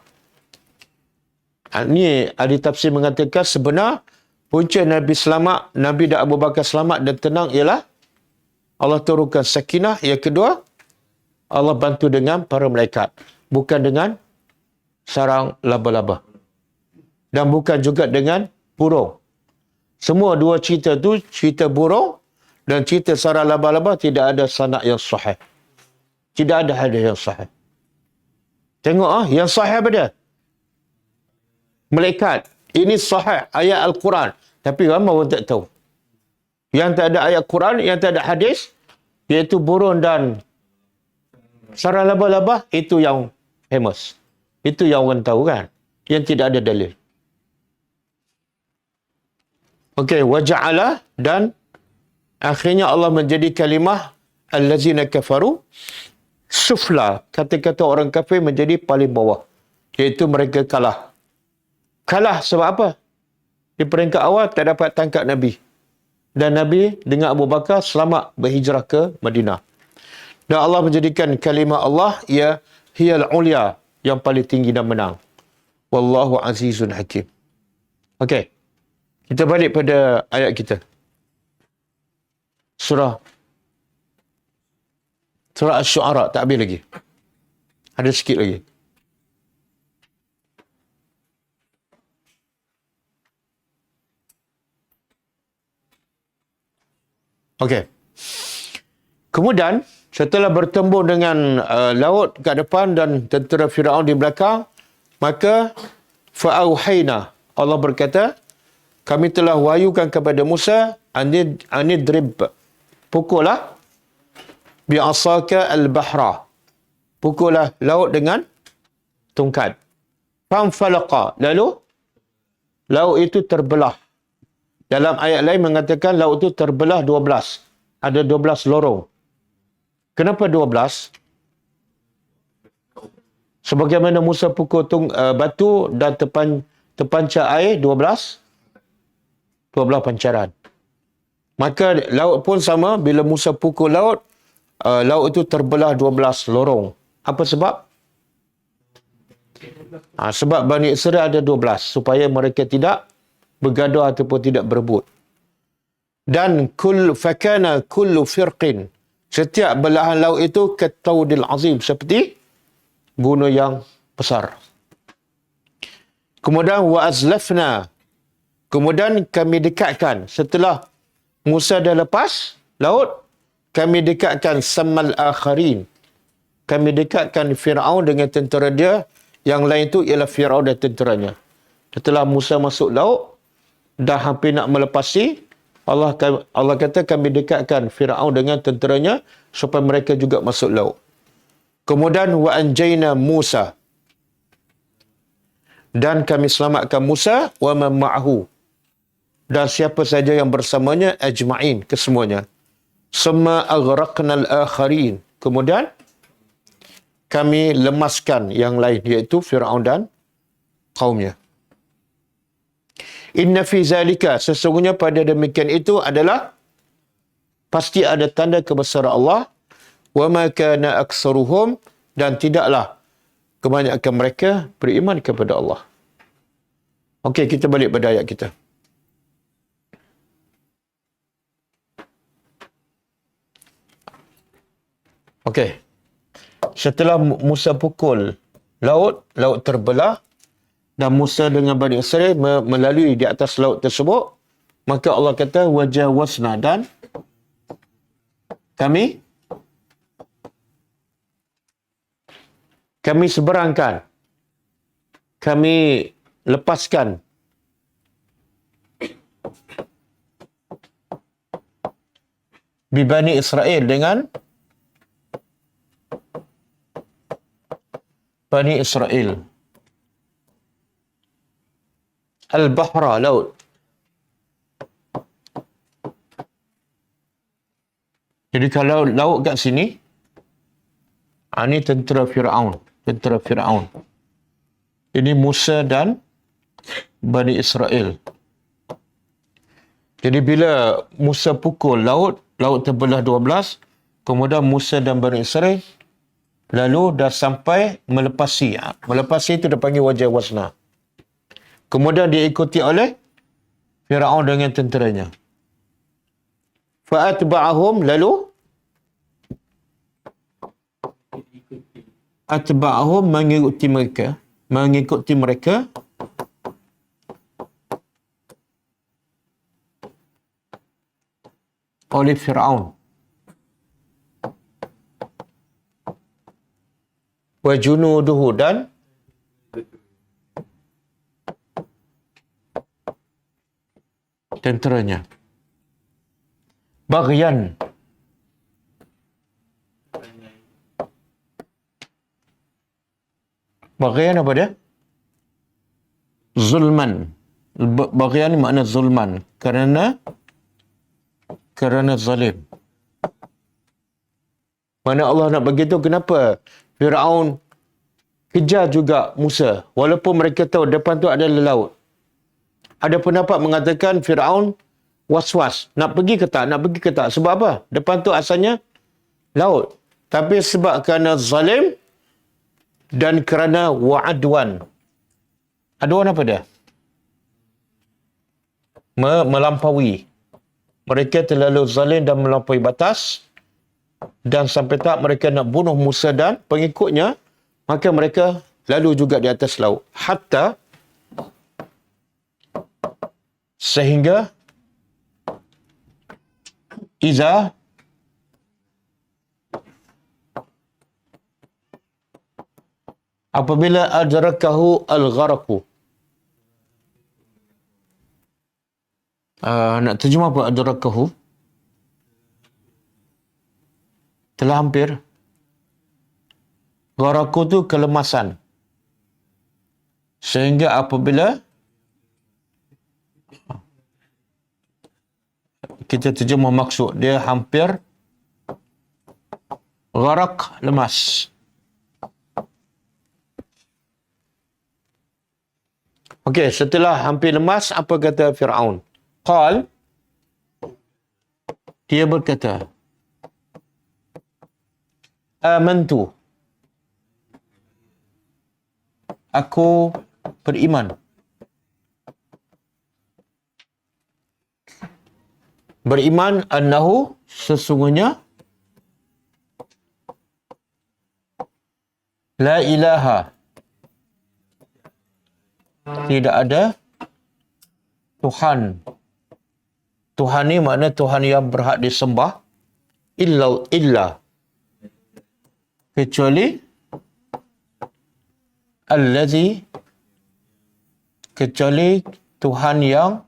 Ini ahli tafsir mengatakan sebenar punca Nabi selamat, Nabi dan Abu Bakar selamat dan tenang ialah Allah turunkan sakinah. Yang kedua, Allah bantu dengan para malaikat. Bukan dengan sarang laba-laba. Dan bukan juga dengan burung. Semua dua cerita tu, cerita burung dan cerita sarang laba-laba, tidak ada sanad yang sahih. Tidak ada hadis yang sahih. Tengok yang sahih apa dia? Malaikat. Ini sahih ayat Al-Quran. Tapi ramai orang tak tahu. Yang tak ada ayat Quran, yang tak ada hadis, iaitu burung dan sarang laba-laba, itu yang famous. Itu yang orang tahu kan? Yang tidak ada dalil. Okey, waja'ala, dan akhirnya Allah menjadi kalimah allazina kafaru, sufla, kata-kata orang kafir menjadi paling bawah. Iaitu mereka kalah. Kalah sebab apa? Di peringkat awal tak dapat tangkap Nabi. Dan Nabi dengan Abu Bakar selamat berhijrah ke Madinah. Dan Allah menjadikan kalimah Allah ia hiyal ulia, yang paling tinggi dan menang. Wallahu azizun hakim. Okey. Kita balik pada ayat kita. Surah Asy-Syu'ara, tak habis lagi. Ada sikit lagi. Okey. Kemudian, setelah bertembung dengan laut kat depan dan tentera Firaun di belakang, maka fa'auhayna, Allah berkata, kami telah wahyukan kepada Musa, anidrib, pukullah bi'asaka al-bahra, pukullah laut dengan tongkat. Famfalaqa, lalu laut itu terbelah. Dalam ayat lain mengatakan laut itu terbelah 12. Ada 12 lorong. Kenapa 12? Sebagaimana Musa pukul batu dan terpancar air 12 pancaran. Maka laut pun sama, bila Musa pukul laut, laut itu terbelah 12 lorong. Apa sebab? Sebab Bani Israel ada 12, supaya mereka tidak bergaduh ataupun tidak berebut. Dan fakana kullu firqin, setiap belahan laut itu kataudil azim, seperti gunung yang besar. Kemudian wa azlafna, kemudian kami dekatkan, setelah Musa dah lepas laut, kami dekatkan samal akharin, kami dekatkan Firaun dengan tentera dia. Yang lain itu ialah Firaun dan tenteranya. Setelah Musa masuk laut, dah hampir nak melepasi, Allah kata kami dekatkan Firaun dengan tenteranya supaya mereka juga masuk laut. Kemudian wa anjayna Musa, dan kami selamatkan Musa wa man ma'ahu, dan siapa saja yang bersamanya, ajma'in, kesemuanya. Summa aghraqnal akharin, kemudian kami lemaskan yang lain, iaitu Firaun dan kaumnya. Inna fi zalika, sesungguhnya pada demikian itu adalah pasti ada tanda kebesaran Allah. Wa ma kana aktsaruhum, dan tidaklah kebanyakan mereka beriman kepada Allah. Okey, kita balik pada ayat kita. Okey. Setelah Musa pukul laut terbelah, dan Musa dengan Bani Israel melalui di atas laut tersebut, maka Allah kata wajawazna, dan kami seberangkan, kami lepaskan Bani Israel dengan Bani Israel al-bahra, laut. Jadi kalau laut kat sini, ini tentera Firaun. Ini Musa dan Bani Israel. Jadi bila Musa pukul laut terbelah 12, kemudian Musa dan Bani Israel lalu dah sampai melepasi. Melepasi itu dia panggil wajawazna. Kemudian diikuti oleh Firaun dengan tenteranya. Fa'atba'ahum, lalu atba'ahum, mengikuti mereka oleh Firaun wa junuduhu, dan tenteranya. Baghyan, apa dia? Zulman. Baghyan makna zulman, kerana zalim. Mana Allah nak begitu, kenapa Firaun kejar juga Musa walaupun mereka tahu depan tu ada laut. Ada pendapat mengatakan Firaun was-was, nak pergi ke tak, nak pergi ke tak. Sebab apa? Depan tu asalnya laut. Tapi sebab kerana zalim dan kerana wa'adwan. Adwan apa dia? Melampaui. Mereka terlalu zalim dan melampaui batas. Dan sampai tak mereka nak bunuh Musa dan pengikutnya, maka mereka lalu juga di atas laut. Hatta sehingga iza apabila adrakahu al-gharaqu. Nak terjemah apa adrakahu? Telah hampir. Gharaqu tu kelemasan. Sehingga apabila kita terjemah maksud, dia hampir gharaq, lemas. Okey, setelah hampir lemas, apa kata Firaun? Qal, dia berkata, amantu, aku beriman. Beriman annahu, sesungguhnya, la ilaha, tidak ada Tuhan. Tuhan ni makna Tuhan yang berhak disembah illa kecuali allazi, kecuali Tuhan yang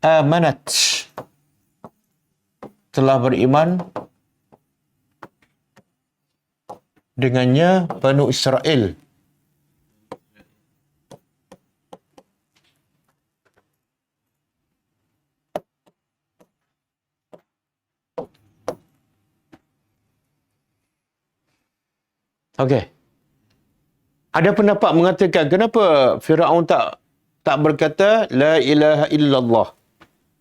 amanat, telah beriman dengannya Banu Israel. Okey. Ada pendapat mengatakan kenapa Firaun tak berkata la ilaha illallah.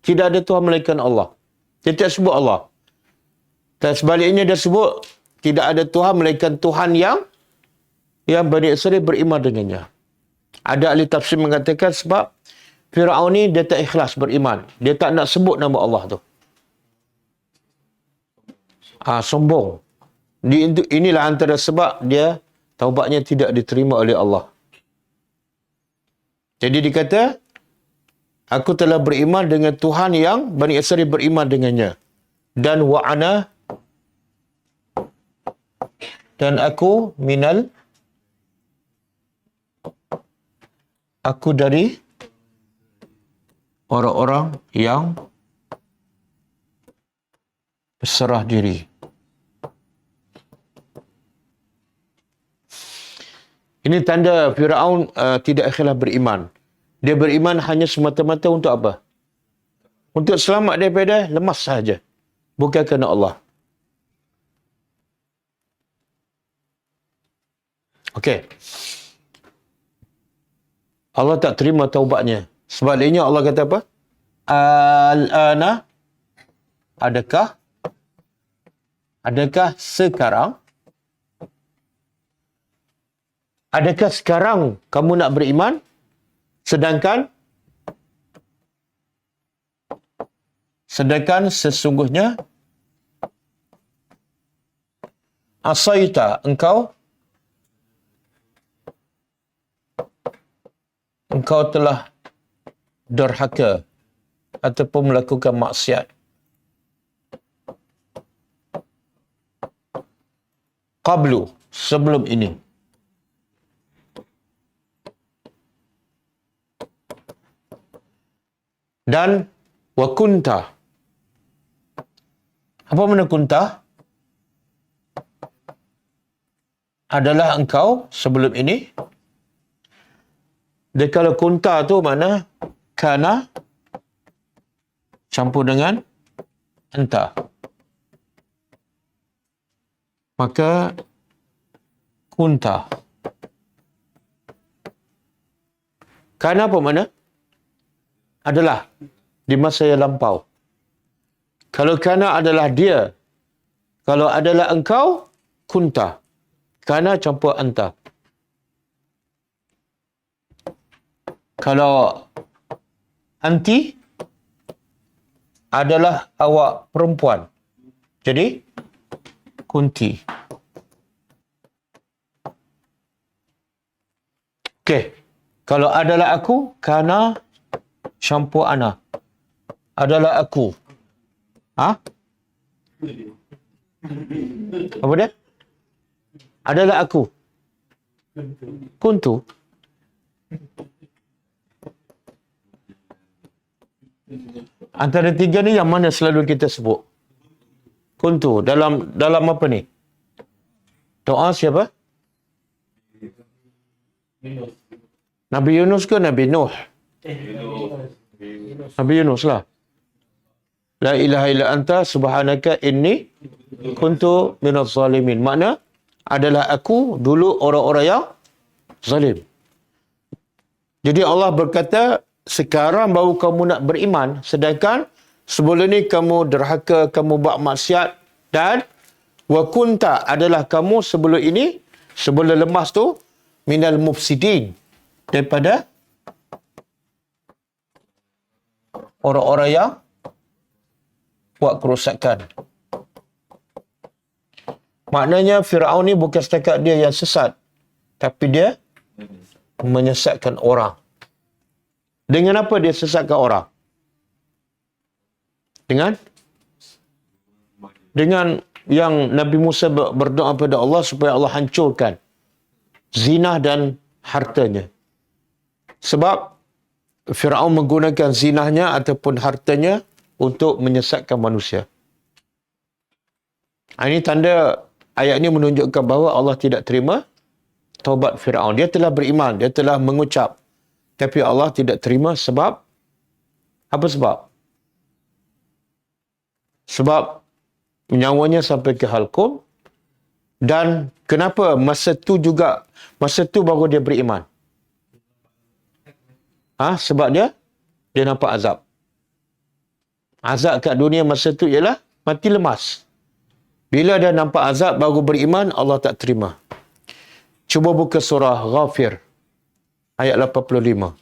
Tidak ada Tuhan melainkan Allah. Dia tak sebut Allah. Dan sebaliknya dia sebut tidak ada Tuhan melainkan Tuhan yang Bani Israel beriman dengannya. Ada ahli tafsir mengatakan sebab Firaun ni dia tak ikhlas beriman. Dia tak nak sebut nama Allah tu. Sombong. Inilah antara sebab dia taubatnya tidak diterima oleh Allah. Jadi dikata, aku telah beriman dengan Tuhan yang Bani Israel beriman dengannya. Dan wa'ana, dan aku aku dari orang-orang yang berserah diri. Ini tanda Firaun tidak ikhlas beriman. Dia beriman hanya semata-mata untuk apa? Untuk selamat daripada lemas sahaja. Bukan kerana Allah. Okey. Allah tak terima taubatnya. Sebaliknya Allah kata apa? Al-ana, adakah sekarang kamu nak beriman? Sedangkan sesungguhnya asaita, engkau telah durhaka ataupun melakukan maksiat. Qablu, sebelum ini. Dan wa kunta. Apa makna kunta? Adalah engkau sebelum ini. Dan kalau kunta tu mana? Kana campur dengan anta. Maka kunta. Kana apa mana? Adalah di masa yang lampau. Kalau kana adalah dia. Kalau adalah engkau, kunta. Kana campur anta. Kalau anti adalah awak perempuan. Jadi, kunti. Okey. Kalau adalah aku, kana campur ana. Adalah aku. Ha? Apa dia? Adalah aku. Kuntu. Antara tiga ni yang mana selalu kita sebut? Kuntu. Dalam apa ni? Doa siapa? Nabi Yunus ke Nabi Nuh? Nabi Yunus lah. La ilaha illa anta subhanaka inni kuntu minaz zalimin. Makna adalah aku dulu orang-orang yang zalim. Jadi Allah berkata, sekarang baru kamu nak beriman, sedangkan sebelum ni kamu derhaka, kamu buat maksiat, dan wa kunta adalah kamu sebelum ini, sebelum lemas tu, minal mufsidin, daripada orang-orang yang buat kerosakan. Maknanya Firaun ni bukan setakat dia yang sesat, tapi dia menyesatkan orang. Dengan apa dia sesatkan orang? Dengan yang Nabi Musa berdoa kepada Allah supaya Allah hancurkan zina dan hartanya. Sebab Firaun menggunakan zinahnya ataupun hartanya untuk menyesatkan manusia. Ini tanda ayat ini menunjukkan bahawa Allah tidak terima taubat Firaun. Dia telah beriman, dia telah mengucap, tapi Allah tidak terima sebab apa sebab? Sebab nyawanya sampai ke halkum. Dan kenapa masa tu baru dia beriman? Sebab dia nampak azab. Azab kat dunia masa tu ialah mati lemas. Bila dia nampak azab baru beriman, Allah tak terima. Cuba buka surah Ghafir ayat 85.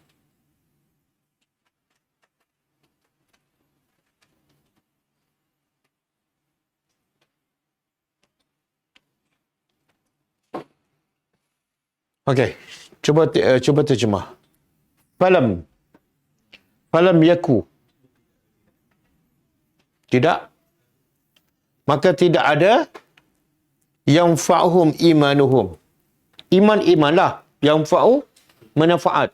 Okey, cuba terjemah. Falam yaku. Tidak. Maka tidak ada yang fa'hum imanuhum. Imanlah yang fa'u manfaat.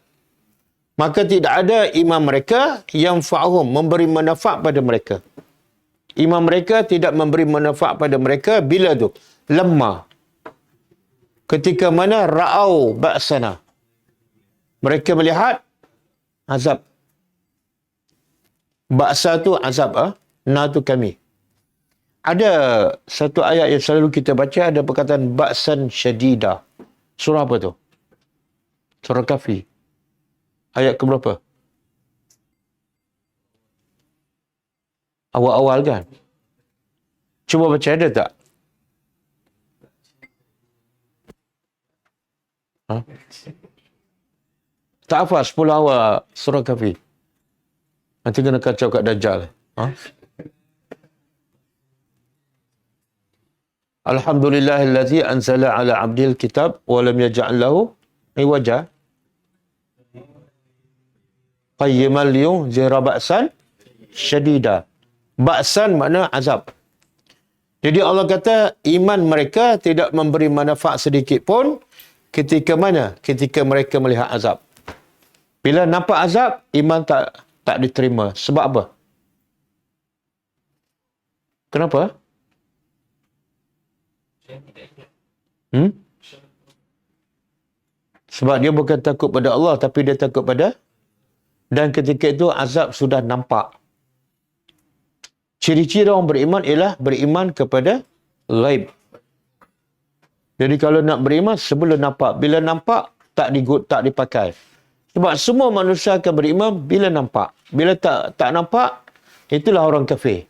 Maka tidak ada iman mereka yang fa'hum memberi manfaat pada mereka. Iman mereka tidak memberi manfaat pada mereka bila tu? Lemah. Ketika mana ra'au ba'sana. Mereka melihat azab. Ba'sa tu azab. Na tu kami. Ada satu ayat yang selalu kita baca, ada perkataan ba'san syadida. Surah apa tu? Surah Kahfi. Ayat ke berapa? Awal-awal kan? Cuba baca, ada tak? Tak apa, 10 awal surah Kahfi. Nanti kena kacau kat Dajjal. Alhamdulillahillazi anzala ala abdil kitab wa lam yaj'al lahu iwaja qayyiman liyunzira ba'san syadida. Ba'san makna azab. Jadi Allah kata iman mereka tidak memberi manfaat sedikit pun ketika mana? Ketika mereka melihat azab. Bila nampak azab, iman tak diterima. Sebab apa? Kenapa? Sebab dia bukan takut pada Allah, tapi dia takut pada, dan ketika itu azab sudah nampak. Ciri-ciri orang beriman ialah beriman kepada ghaib. Jadi kalau nak beriman, sebelum nampak. Bila nampak, tak dipakai. Sebab semua manusia akan beriman bila nampak. Bila tak nampak, itulah orang kafir.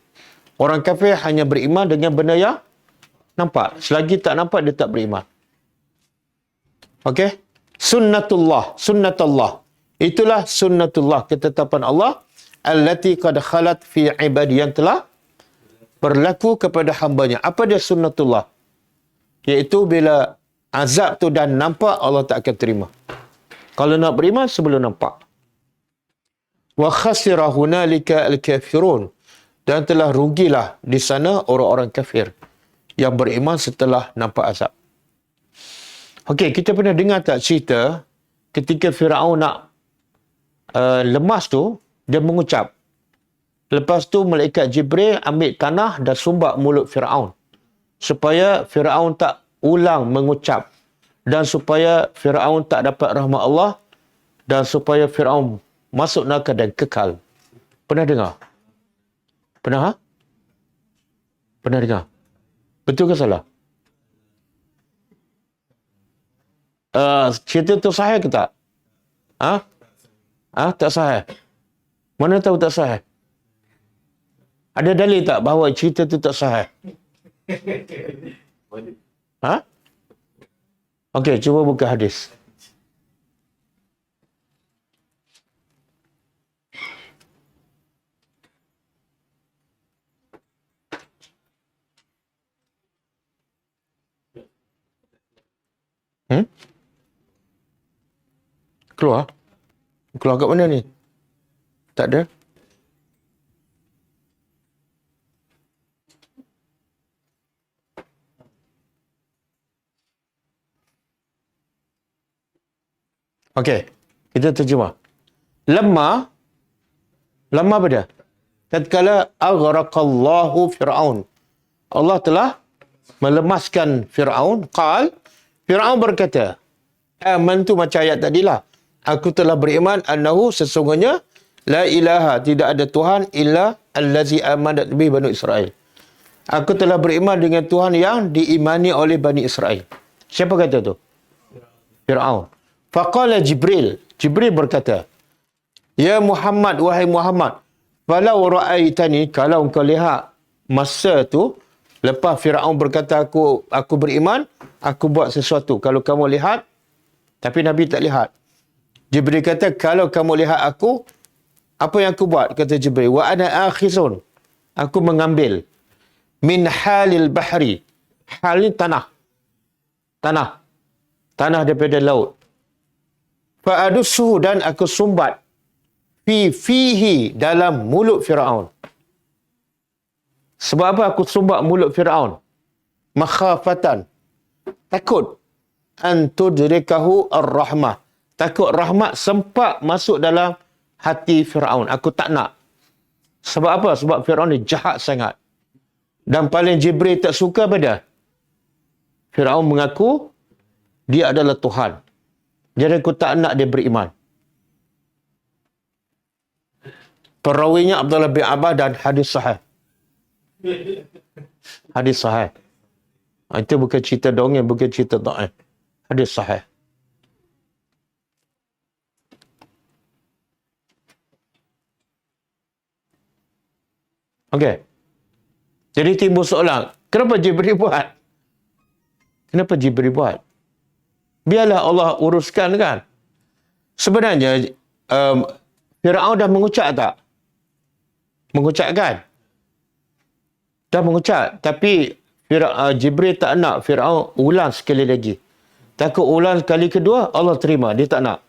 Orang kafir hanya beriman dengan benda yang nampak. Selagi tak nampak, dia tak beriman. Okey? Sunnatullah. Itulah sunnatullah, ketetapan Allah. Allati qad khalat fi ibadi, yang telah berlaku kepada hambanya. Apa dia sunnatullah? Iaitu bila azab tu dan nampak, Allah tak akan terima. Kalau nak beriman, sebelum nampak. Wa khasira hunalika al-kafirun. Dan telah rugilah di sana orang-orang kafir yang beriman setelah nampak azab. Okey, kita pernah dengar tak cerita ketika Firaun nak lemas tu, dia mengucap. Lepas tu malaikat Jibril ambil tanah dan sumbat mulut Firaun supaya Firaun tak ulang mengucap, dan supaya Firaun tak dapat rahmat Allah, dan supaya Firaun masuk neraka dan kekal. Pernah dengar? Pernah? Ha? Pernah dengar? Betul ke salah? Cerita tu sahih ke tak? Tak sahih. Mana tahu tak sahih? Ada dalil tak bahawa cerita tu tak sahih? Okey, cuba buka hadis. Keluar? Keluar kat mana ni? Tak ada? Okey, kita terjemah. Lamma apa dia? Tatkala aghraqallahu Fir'aun. Allah telah melemaskan Fir'aun. Fir'aun berkata, amantu, macam ayat tadilah. Aku telah beriman annahu, sesungguhnya la ilaha, tidak ada Tuhan illa allazi amanat bihi Bani Israel. Aku telah beriman dengan Tuhan yang diimani oleh Bani Israel. Siapa kata tu? Fir'aun. Faqala Jibril berkata, ya Muhammad, wahai Muhammad, falau ra'aitani, kalau engkau lihat masa tu, lepas Fir'aun berkata aku beriman, aku buat sesuatu. Kalau kamu lihat, tapi Nabi tak lihat. Jibril kata, kalau kamu lihat aku, apa yang aku buat? Kata Jibril, wa ana akhizun, aku mengambil min halil bahri. Hal ni tanah daripada laut. Fa'adussuhu, dan aku sumbat fihi, dalam mulut Fir'aun. Sebab apa aku sumbat mulut Fir'aun? Makhafatan, takut, an tudrikahu ar-rahmah, takut rahmat sempat masuk dalam hati Fir'aun. Aku tak nak. Sebab apa? Sebab Fir'aun ni jahat sangat. Dan paling Jibril tak suka pada Fir'aun mengaku dia adalah Tuhan. Jadi aku tak nak dia beriman. Perawinya Abdullah bin Abbas, dan hadis sahih. Hadis sahih. Itu bukan cerita dongeng, bukan cerita dhaif. Hadis sahih. Okey. Jadi timbul soalan, kenapa Jibril buat? Kenapa Jibril buat? Biarlah Allah uruskan kan. Sebenarnya Fir'aun dah mengucap tak? Mengucap kan? Dah mengucap. Tapi Jibril tak nak Fir'aun ulang sekali lagi. Takut ulang kali kedua, Allah terima. Dia tak nak.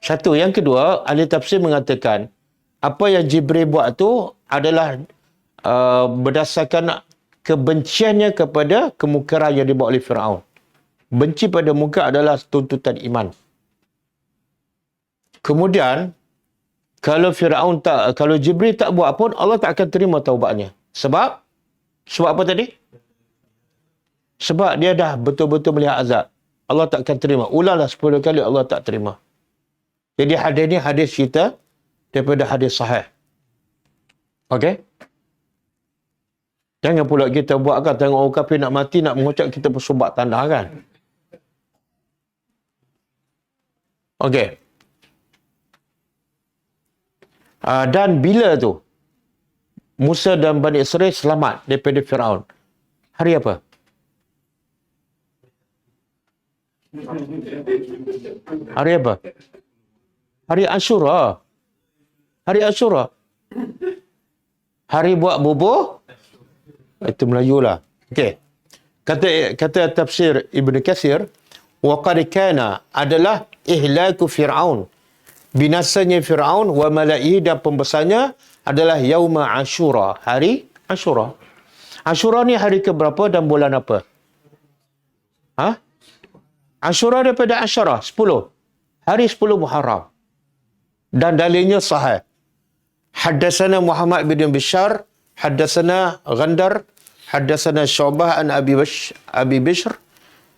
Satu. Yang kedua, ahli tafsir mengatakan, apa yang Jibril buat tu adalah berdasarkan kebenciannya kepada kemungkaran yang dibuat oleh Fir'aun. Benci pada muka adalah tuntutan iman. Kemudian, kalau Jibril tak buat pun, Allah tak akan terima taubatnya. Sebab apa tadi? Sebab dia dah betul-betul melihat azab. Allah tak akan terima. Ulanglah 10 kali, Allah tak terima. Jadi hadis ni hadis cerita daripada hadis sahih. Okey? Jangan pula kita buat kan, tengok orang kafir nak mati, nak mengucap, kita bersumbat tanah kan. Okey. Dan bila tu Musa dan Bani Israel selamat daripada Firaun? Hari apa? Hari apa? Hari Ashura. Hari Ashura. Hari buat bubur. Itu Melayu lah. Okey. Kata tafsir Ibn Katsir, wa qad kana adalah ihlaku Fir'aun. Binasanya Fir'aun wa mala'ihi dan pembesarnya adalah yauma Ashura, hari Ashura. Ashura ni hari ke berapa dan bulan apa? Ashura daripada Asyara, 10. Hari 10 Muharram. Dan dalilnya sahih. Haddatsana Muhammad bin Bishar, haddatsana Ghandar, haddatsana Syu'bah an Abi Bishr,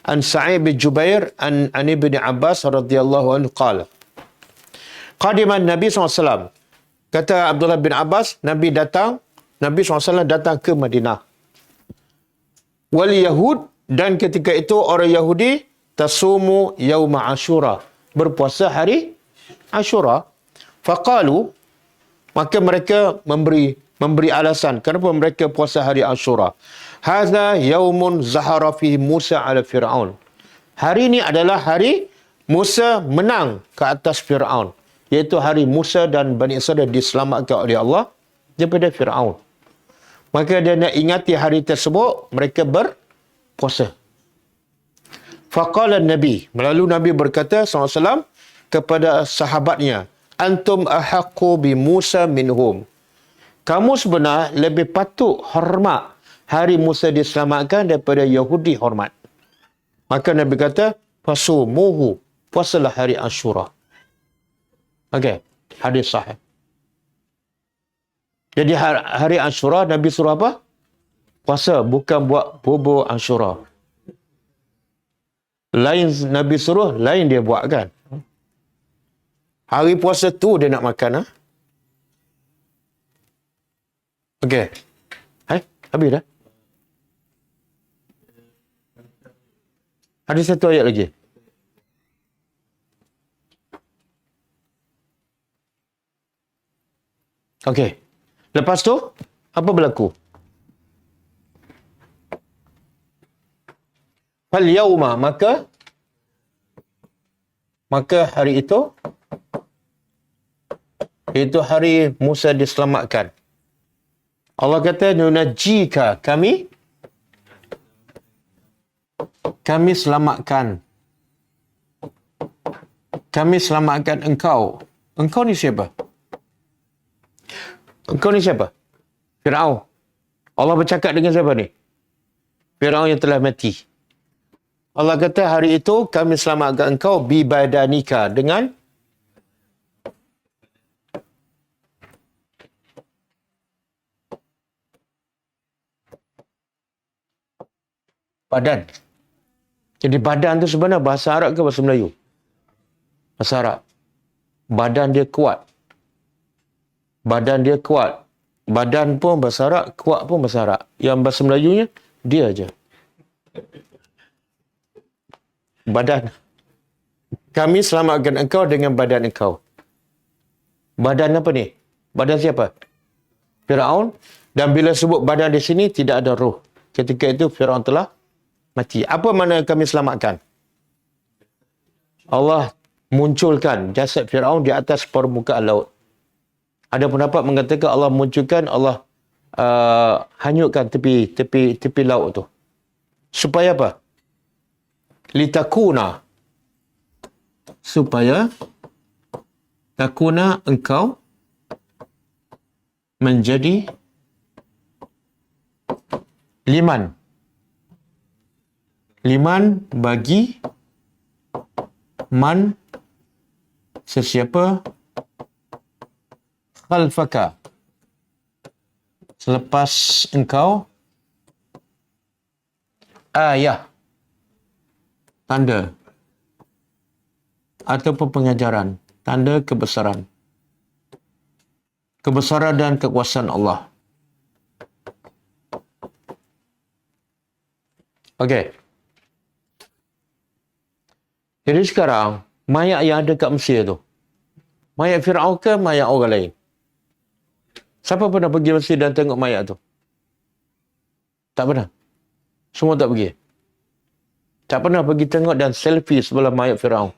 an Sa'id bin Jubair, an Ibn Abbas radhiyallahu anhu qala. Qadiman Nabi SAW. Kata Abdullah bin Abbas, Nabi SAW datang ke Madinah. Wal Yahud, dan ketika itu orang Yahudi, tasumu yauma Ashura, berpuasa hari Ashura. Faqalu, maka mereka memberi alasan kenapa mereka puasa hari Ashura. Hadza yaumun zahara fihi Musa ala Fir'aun. Hari ini adalah hari Musa menang ke atas Fir'aun. Iaitu hari Musa dan Bani Israel diselamatkan oleh Allah daripada Fir'aun. Maka dia nak ingati hari tersebut, mereka berpuasa. Faqala Nabi, melalui Nabi berkata SAW kepada sahabatnya, antum ahaqqu bi Musa minhum. Kamu sebenarnya lebih patut hormat hari Musa diselamatkan daripada Yahudi hormat. Maka Nabi kata, fasumuhu, puasalah hari Ashura. Okey, hadis sahih. Jadi hari Ashura Nabi suruh apa? Puasa, bukan buat bubur Ashura. Lain Nabi suruh, lain dia buat kan. Hari puasa tu dia nak makan. Okey. Hai, habis dah. Ada satu ayat lagi. Okey. Lepas tu, apa berlaku? Fal yauma, maka hari itu hari Musa diselamatkan. Allah kata, nunajjika, kami selamatkan. Kami selamatkan engkau. Engkau ni siapa? Engkau ni siapa? Fir'aun. Allah bercakap dengan siapa ni? Fir'aun yang telah mati. Allah kata, hari itu kami selamatkan engkau bibadanika, dengan badan. Jadi badan tu sebenarnya bahasa Arab ke bahasa Melayu? Bahasa Arab. Badan dia kuat. Badan dia kuat. Badan pun bahasa Arab, kuat pun bahasa Arab. Yang bahasa Melayunya, dia aja. Badan. Kami selamatkan engkau dengan badan engkau. Badan apa ni? Badan siapa? Fir'aun. Dan bila sebut badan di sini, tidak ada roh. Ketika itu, Fir'aun telah mati. Apa makna kami selamatkan? Allah munculkan jasad Fir'aun di atas permukaan laut. Ada pendapat mengatakan Allah munculkan, Allah hanyutkan tepi laut tu. Supaya apa? Litakuna. Supaya takuna engkau menjadi liman. Liman bagi man sesiapa khalfaka, selepas engkau, ayah, tanda, ataupun pengajaran, tanda kebesaran. Kebesaran dan kekuasaan Allah. Okey. Jadi sekarang, mayat yang ada kat Mesir tu, mayat Firaun ke mayat orang lain? Siapa pernah pergi Mesir dan tengok mayat tu? Tak pernah. Semua tak pergi. Tak pernah pergi tengok dan selfie sebelah mayat Firaun.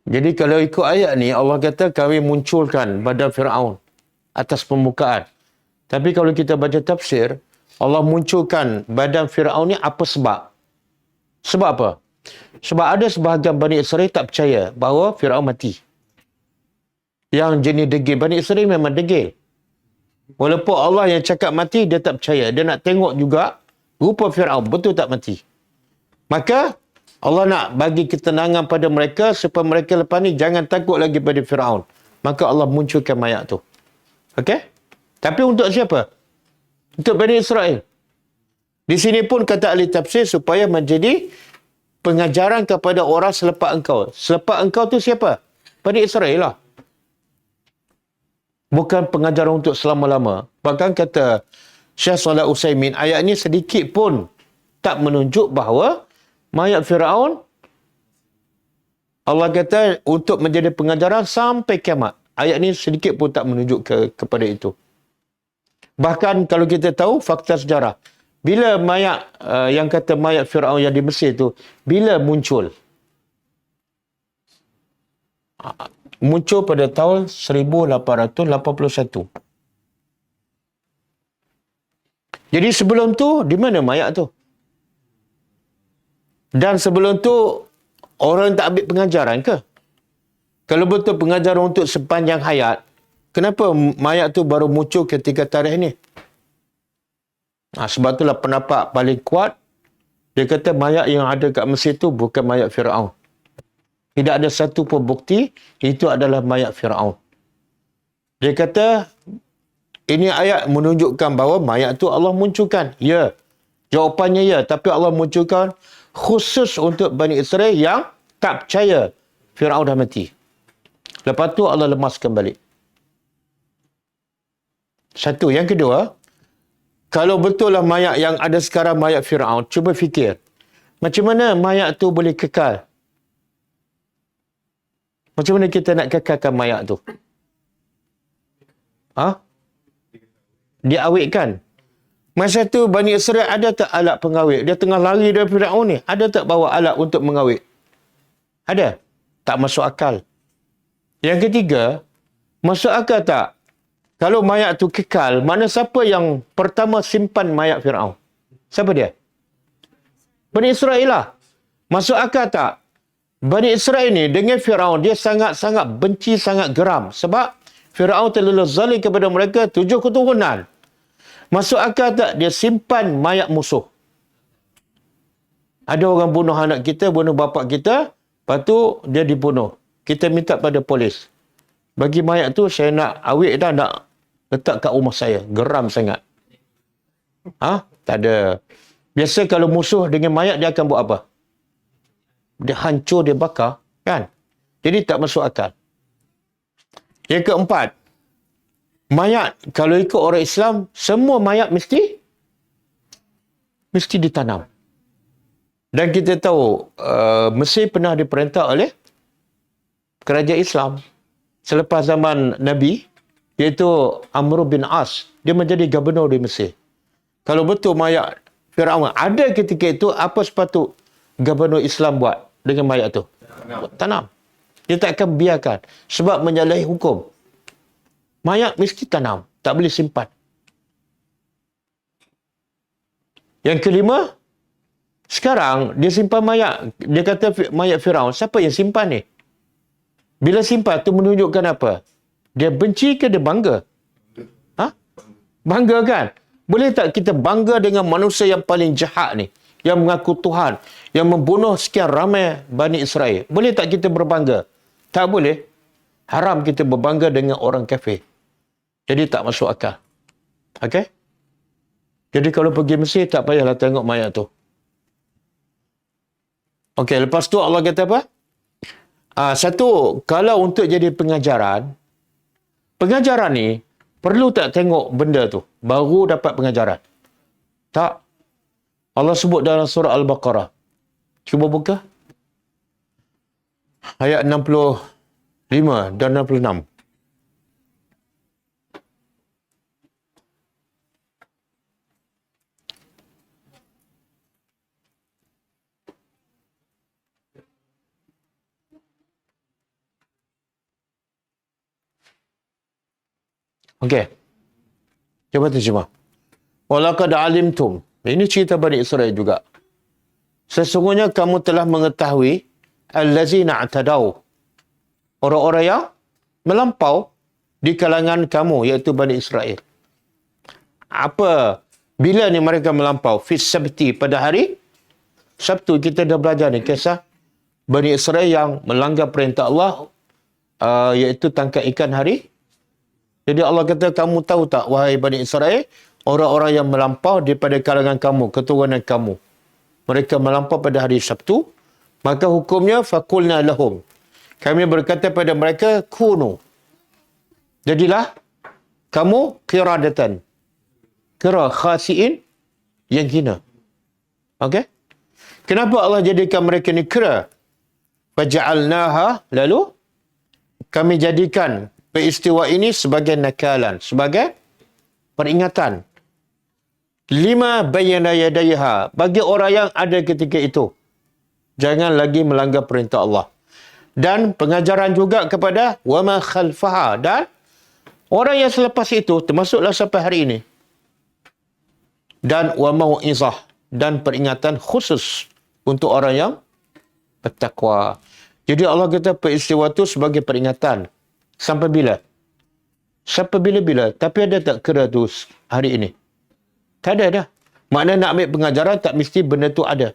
Jadi kalau ikut ayat ni, Allah kata kami munculkan badan Firaun atas permukaan. Tapi kalau kita baca tafsir, Allah munculkan badan Firaun ni apa sebab? Sebab apa? Sebab ada sebahagian Bani Israel tak percaya bahawa Firaun mati. Yang jenis degil. Bani Israel memang degil. Walaupun Allah yang cakap mati, dia tak percaya. Dia nak tengok juga rupa Firaun betul tak mati. Maka Allah nak bagi ketenangan pada mereka supaya mereka lepas ni jangan takut lagi pada Firaun. Maka Allah munculkan mayat tu. Okey? Tapi untuk siapa? Untuk Bani Israel. Di sini pun kata ahli tafsir supaya menjadi pengajaran kepada orang selepas engkau. Selepas engkau tu siapa? Bani Israel lah. Bukan pengajaran untuk selama-lama. Bahkan kata Syekh Shalih Utsaimin, ayat ni sedikit pun tak menunjuk bahawa mayat Firaun Allah kata untuk menjadi pengajaran sampai kiamat. Ayat ni sedikit pun tak menunjuk kepada itu. Bahkan kalau kita tahu fakta sejarah, bila mayat yang kata mayat Firaun yang di Mesir tu bila muncul? Muncul pada tahun 1881. Jadi sebelum tu di mana mayat tu? Dan sebelum tu orang tak ambil pengajaran ke? Kalau betul pengajaran untuk sepanjang hayat, kenapa mayat tu baru muncul ketika tarikh ni? Sebab itulah pendapat paling kuat. Dia kata mayat yang ada kat Mesir tu bukan mayat Firaun. Tidak ada satu pun bukti itu adalah mayat Firaun. Dia kata ini ayat menunjukkan bahawa mayat tu Allah munculkan. Ya. Jawapannya ya. Tapi Allah munculkan khusus untuk Bani Israel yang tak percaya Firaun dah mati. Lepas tu Allah lemaskan balik. Satu. Yang kedua, kalau betul lah mayat yang ada sekarang mayat Firaun, cuba fikir. Macam mana mayat tu boleh kekal? Macam mana kita nak kekalkan mayat tu? Diawetkan. Masa tu Bani Israel ada tak alat pengawet? Dia tengah lari dari Firaun ni. Ada tak bawa alat untuk mengawet? Ada? Tak masuk akal. Yang ketiga, masuk akal tak? Kalau mayat tu kekal, mana siapa yang pertama simpan mayat Firaun? Siapa dia? Bani Israel lah. Masuk akal tak? Bani Israel ni dengan Firaun, dia sangat-sangat benci, sangat geram. Sebab Firaun terlalu zalim kepada mereka 7 keturunan. Masuk akal tak dia simpan mayat musuh? Ada orang bunuh anak kita, bunuh bapa kita, lepas tu dia dibunuh. Kita minta pada polis. Bagi mayat tu saya nak awet dah, nak letak kat rumah saya. Geram sangat. Tak ada. Biasa kalau musuh dengan mayat dia akan buat apa? Dia hancur, dia bakar. Kan? Jadi tak masuk akal. Yang keempat, mayat, kalau ikut orang Islam, semua mayat mesti ditanam. Dan kita tahu, Mesir pernah diperintah oleh kerajaan Islam. Selepas zaman Nabi, iaitu Amr bin As, dia menjadi gubernur di Mesir. Kalau betul mayat Firaun ada ketika itu, apa sepatut gubernur Islam buat dengan mayat tu? Tanam. Dia tak akan biarkan. Sebab menyalahi hukum. Mayat mesti tanam. Tak boleh simpan. Yang kelima, sekarang dia simpan mayat. Dia kata mayat Firaun. Siapa yang simpan ni? Bila simpan tu menunjukkan apa? Dia benci ke dia bangga? Bangga kan? Boleh tak kita bangga dengan manusia yang paling jahat ni? Yang mengaku Tuhan. Yang membunuh sekian ramai Bani Israel. Boleh tak kita berbangga? Tak boleh. Haram kita berbangga dengan orang kafir. Jadi tak masuk akal. Okey? Jadi kalau pergi Mesir, tak payahlah tengok mayat tu. Okey, lepas tu Allah kata apa? Satu, kalau untuk jadi pengajaran ni perlu tak tengok benda tu baru dapat pengajaran? Tak. Allah sebut dalam surah Al-Baqarah. Cuba buka. Ayat 65 dan 66. Okey. Cuba terjemah. Walaqad alimtum. Ini cerita Bani Israel juga. Sesungguhnya kamu telah mengetahui allazina atadau. Orang-orang yang melampau di kalangan kamu, iaitu Bani Israel. Apa? Bila ni mereka melampau? Fi sabti, pada hari Sabtu. Kita dah belajar ni kisah Bani Israel yang melanggar perintah Allah, iaitu tangkap ikan hari. Jadi Allah kata, kamu tahu tak, wahai Bani Israel, orang-orang yang melampau daripada kalangan kamu, keturunan kamu. Mereka melampau pada hari Sabtu, maka hukumnya fakulna lahum. Kami berkata pada mereka, kunu. Jadilah kamu qiradatan. Qira khasiin, yang hina. Okey? Kenapa Allah jadikan mereka ni qira? Faja'alnaha, lalu kami jadikan peristiwa ini sebagai nakalan, sebagai peringatan. 5 bayna yadayha, bagi orang yang ada ketika itu. Jangan lagi melanggar perintah Allah. Dan pengajaran juga kepada wama khalfaha, dan orang yang selepas itu, termasuklah sampai hari ini. Dan wamau'izah, dan peringatan khusus untuk orang yang bertakwa. Jadi Allah kata peristiwa itu sebagai peringatan. Sampai bila? Sampai bila-bila. Tapi ada tak kira tu hari ini? Tak ada dah. Maknanya nak ambil pengajaran tak mesti benda tu ada.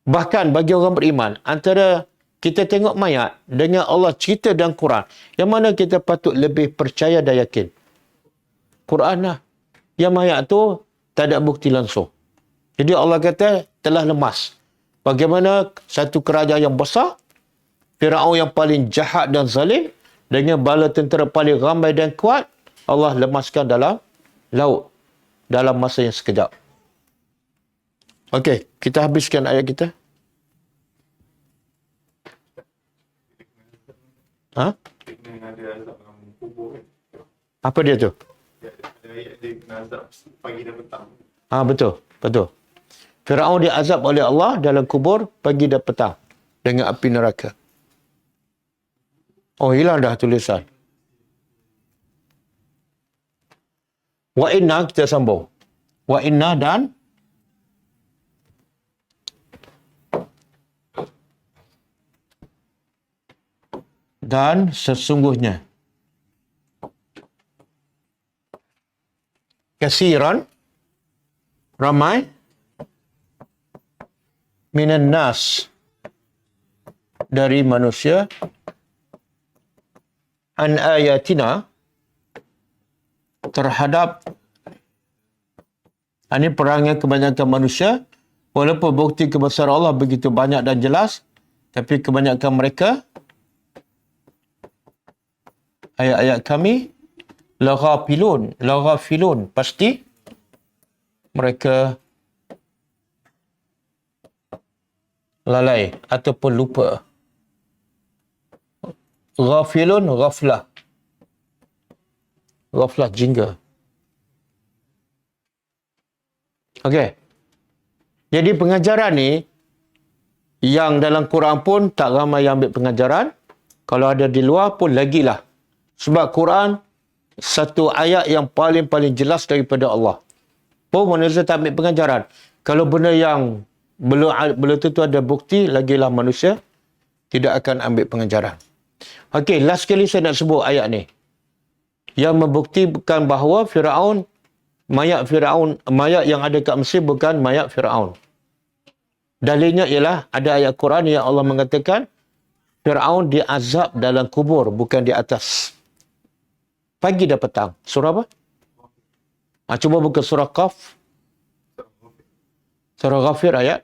Bahkan bagi orang beriman, antara kita tengok mayat dengan Allah cerita dalam Quran, yang mana kita patut lebih percaya dan yakin? Quran lah. Yang mayat tu tak ada bukti langsung. Jadi Allah kata telah lemas. Bagaimana satu kerajaan yang besar, Firaun yang paling jahat dan zalim, dengan bala tentera paling ramai dan kuat, Allah lemaskan dalam laut dalam masa yang sekejap. Okey, kita habiskan ayat kita. Ha? Apa dia tu? Betul, betul. Firaun diazab oleh Allah dalam kubur pagi dan petang dengan api neraka. Oh, hilang dah tulisan. Wa inna, kita sambung. Wa inna dan sesungguhnya kasiran, ramai, minan nas, dari manusia, an ayatina, terhadap ini perangai kebanyakan manusia, walaupun bukti kebesaran Allah begitu banyak dan jelas, tapi kebanyakan mereka ayat-ayat kami laghafilun, pasti mereka lalai ataupun lupa. Ghafilun, ghaflah. Ghaflah, jingga. Okey. Jadi pengajaran ni, yang dalam Quran pun tak ramai yang ambil pengajaran. Kalau ada di luar pun lagilah. Sebab Quran, satu ayat yang paling jelas daripada Allah. Pun manusia tak ambil pengajaran. Kalau benda yang belum tentu ada bukti, lagilah manusia tidak akan ambil pengajaran. Okey, last kali saya nak sebut ayat ni. Yang membuktikan bahawa mayat yang ada kat Mesir bukan mayat Firaun. Dalilnya ialah ada ayat Quran yang Allah mengatakan Firaun diazab dalam kubur, bukan di atas. Pagi dan petang. Surah apa? Cuba buka surah Qaf. Surah Ghafir ayat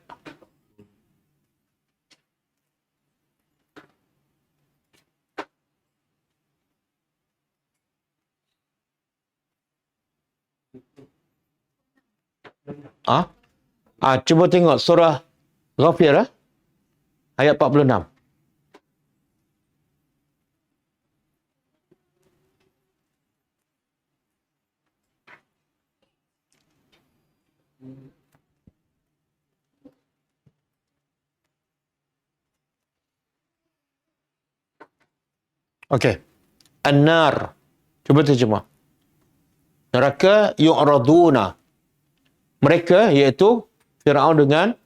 Cuba tengok surah Ghafir, ayat 46. Okey. An-nar. Cuba terjemah. Neraka yu'raduna. Mereka iaitu Firaun dengan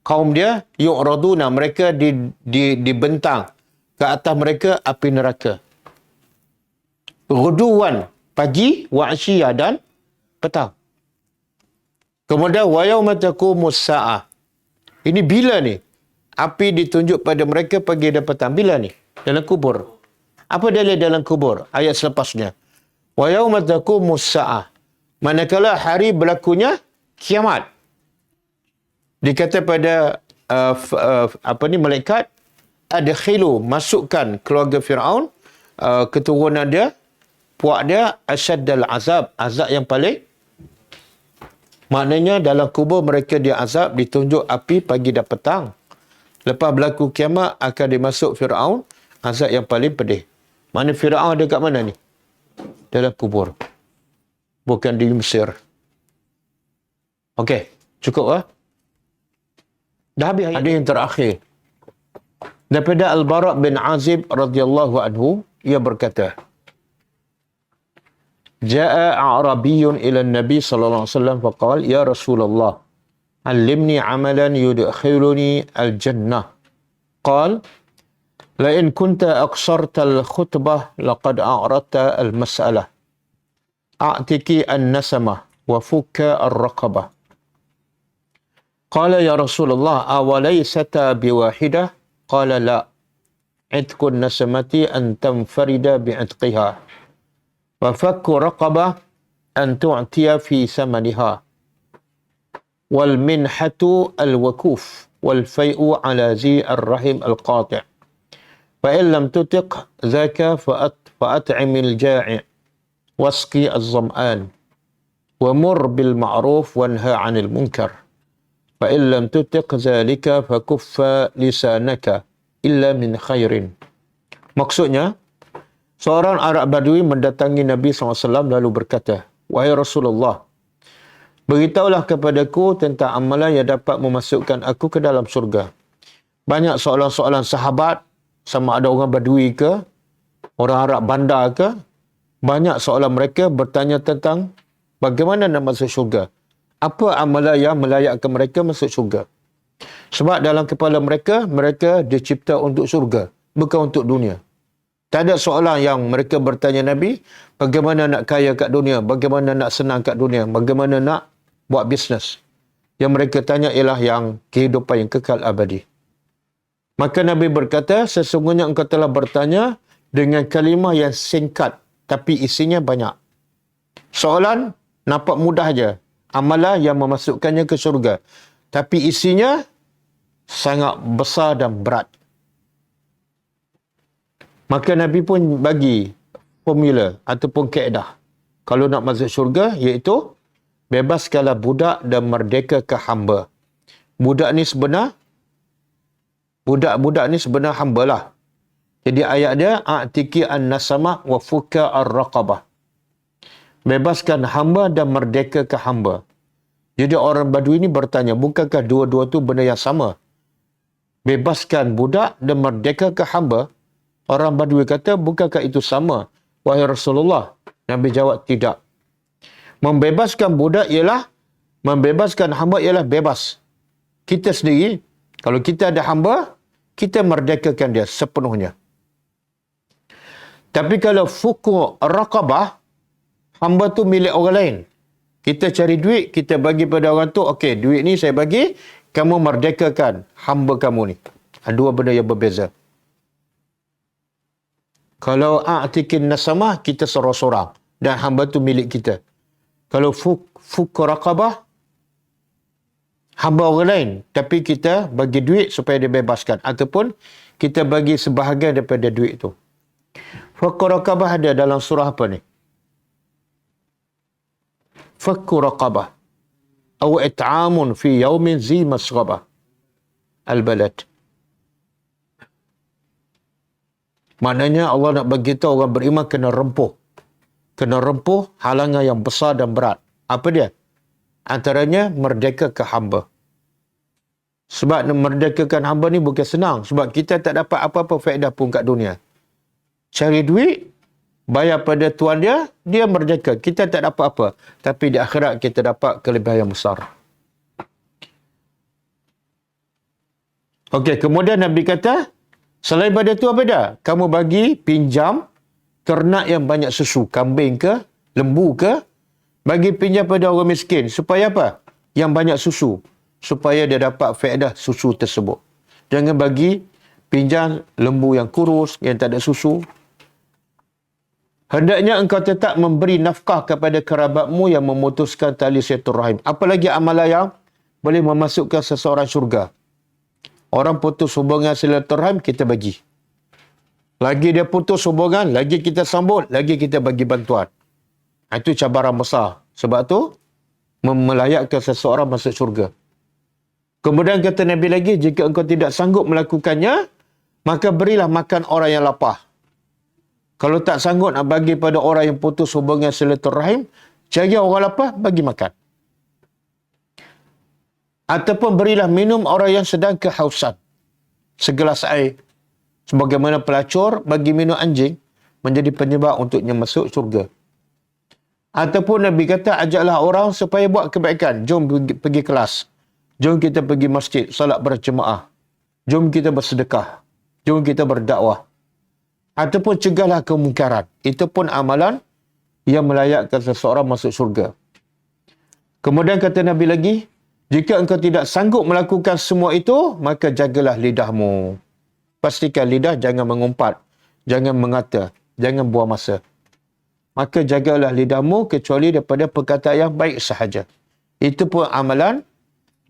kaum dia, yu'raduna, mereka dibentang ke atas mereka api neraka. Ghuduwan, pagi, wa asyiyah, dan petang. Kemudian wa yauma taqumus saah. Ini bila ni? Api ditunjuk pada mereka pagi dan petang. Bila ni? Dalam kubur. Apa dalil dalam kubur? Ayat selepasnya. Wa yauma taqumus saah. Manakala hari berlakunya kiamat. Dikata pada malaikat, adkhilu, masukkan keluarga Firaun, keturunan dia, puak dia, asyaddal azab, azab yang paling. Maknanya dalam kubur mereka diazab, ditunjuk api pagi dan petang. Lepas berlaku kiamat akan dimasuk Firaun, azab yang paling pedih. Mana Firaun ada kat mana ni? Dalam kubur. Bukan di Mesir. Okey, cukup ah. Dah habis ayat. Ada yang terakhir. Daripada Al-Bara' bin Azib radhiyallahu anhu, ia berkata, Ja'a a'rabiyyun ila Nabi sallallahu alaihi wasallam faqala, ya Rasulullah, allimni amalan yudkhiluni al-jannah. Qala, la in kunta aqsarta al-khutbah laqad a'radta al-mas'alah. A'tiki an-nasamah wa fukka ar-raqabah. Qala ya Rasulullah, awalaysata biwahidah? Qala la. Itqun nasamati an tanfarida bi'itqiha. Wa fakku raqabah an tu'tiya fi samaniha. Wal minhatu al-wakuf. Wal fay'u ala zi ar-rahim al-qati'. Fa in lam tutiq dhaka fa'at'imil ja'i'. Wasqi az-zam'an. Wa mur bil ma'ruf wanha 'anil munkar. Fa in lam tutiq zalika fakuffa lisanaka illa min khairin. Maksudnya, seorang Arab Badui mendatangi Nabi SAW lalu berkata, wahai Rasulullah, beritahulah kepadaku tentang amalan yang dapat memasukkan aku ke dalam surga. Banyak soalan-soalan sahabat, sama ada orang Badui ke, orang Arab bandar ke, banyak soalan mereka bertanya tentang bagaimana nak masuk syurga. Apa amalan yang melayakkan mereka masuk syurga? Sebab dalam kepala mereka, mereka dicipta untuk syurga, bukan untuk dunia. Tak ada soalan yang mereka bertanya Nabi, bagaimana nak kaya kat dunia, bagaimana nak senang kat dunia, bagaimana nak buat bisnes. Yang mereka tanya ialah yang kehidupan yang kekal abadi. Maka Nabi berkata, sesungguhnya engkau telah bertanya dengan kalimah yang singkat, tapi isinya banyak. Soalan nampak mudah je. Amalan yang memasukkannya ke syurga. Tapi isinya sangat besar dan berat. Maka Nabi pun bagi formula ataupun kaedah. Kalau nak masuk syurga, iaitu bebaskanlah budak dan merdekakan hamba. Budak ni sebenar hamba lah. Jadi ayat dia, a'tiki an-nasamah wa fuka ar-raqabah. Bebaskan hamba dan merdekakan hamba. Jadi orang Badui ini bertanya, bukankah dua-dua tu benda yang sama? Bebaskan budak dan merdekakan hamba. Orang Badui kata, bukankah itu sama? Wahai Rasulullah. Nabi jawab, tidak. Membebaskan budak ialah, membebaskan hamba ialah bebas. Kita sendiri, kalau kita ada hamba, kita merdekakan dia sepenuhnya. Tapi kalau fuku raqabah, hamba tu milik orang lain. Kita cari duit, kita bagi pada orang tu, okey, duit ni saya bagi, kamu merdekakan hamba kamu ni. Dua benda yang berbeza. Kalau a'tikin nasamah, kita sorang-sorang. Dan hamba tu milik kita. Kalau fuk raqabah, hamba orang lain. Tapi kita bagi duit supaya dia bebaskan. Ataupun kita bagi sebahagian daripada duit tu. Fuk raqabah ada dalam surah apa ni? Fakku raqabah. Aw it'amun fi yaumin zi masghabah. Al-balad. Maknanya Allah nak bagi tahu orang beriman kena rempuh. Kena rempuh halangan yang besar dan berat. Apa dia? Antaranya merdeka ke hamba. Sebab merdekakan hamba ni bukan senang. Sebab kita tak dapat apa-apa faedah pun kat dunia. Cari duit, bayar pada tuan dia, dia merdeka. Kita tak dapat apa. Tapi di akhirat kita dapat kelebihan yang besar. Okey, kemudian Nabi kata, selain pada tu apa dah? Kamu bagi pinjam ternak yang banyak susu, kambing ke, lembu ke, bagi pinjam pada orang miskin. Supaya apa? Yang banyak susu. Supaya dia dapat faedah susu tersebut. Jangan bagi pinjam lembu yang kurus, yang tak ada susu. Hendaknya engkau tetap memberi nafkah kepada kerabatmu yang memutuskan tali silaturahim. Apalagi amalan yang boleh memasukkan seseorang syurga. Orang putus hubungan silaturahim, kita bagi. Lagi dia putus hubungan, lagi kita sambut, lagi kita bagi bantuan. Itu cabaran besar. Sebab tu, melayakkan seseorang masuk syurga. Kemudian kata Nabi lagi, jika engkau tidak sanggup melakukannya, maka berilah makan orang yang lapar. Kalau tak sanggup nak bagi pada orang yang putus hubungan silaturahim, cari orang lapar, bagi makan. Ataupun berilah minum orang yang sedang kehausan. Segelas air. Sebagaimana pelacur bagi minum anjing, menjadi penyebab untuknya masuk syurga. Ataupun Nabi kata, ajaklah orang supaya buat kebaikan. Jom pergi kelas. Jom kita pergi masjid, salat berjemaah. Jom kita bersedekah. Jom kita berdakwah. Ataupun cegahlah kemungkaran. Itu pun amalan yang melayakkan seseorang masuk syurga. Kemudian kata Nabi lagi, jika engkau tidak sanggup melakukan semua itu, maka jagalah lidahmu. Pastikan lidah jangan mengumpat, jangan mengata, jangan buang masa. Maka jagalah lidahmu kecuali daripada perkataan yang baik sahaja. Itu pun amalan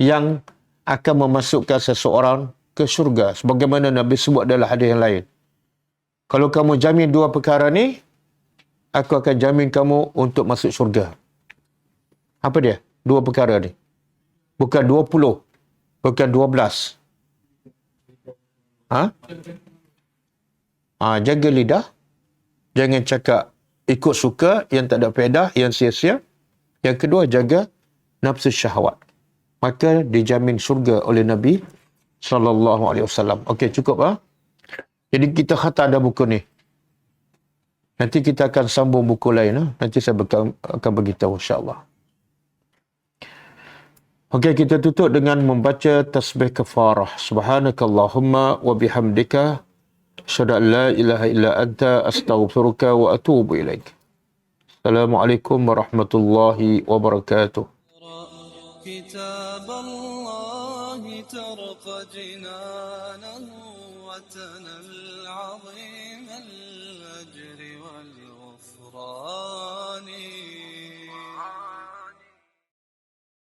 yang akan memasukkan seseorang ke syurga. Sebagaimana Nabi sebut dalam hadis yang lain. Kalau kamu jamin dua perkara ni, aku akan jamin kamu untuk masuk syurga. Apa dia? Dua perkara ni. Bukan 20. Bukan 12. Jaga lidah. Jangan cakap ikut suka yang tak ada faedah, yang sia-sia. Yang kedua, jaga nafsu syahwat. Maka dijamin syurga oleh Nabi SAW. Okey, cukup. Jadi kita khatam dah buku ni. Nanti kita akan sambung buku lain. Nanti saya akan beritahu insyaAllah. Okey, kita tutup dengan membaca tasbih kafarah. Subhanakallahumma wa bihamdika asyhadu an la ilaha illa anta astaghfiruka wa atubu ilaik. Assalamualaikum warahmatullahi wabarakatuh. كتاب الله ترقى جنانه وتنال عظيم الأجر والغفران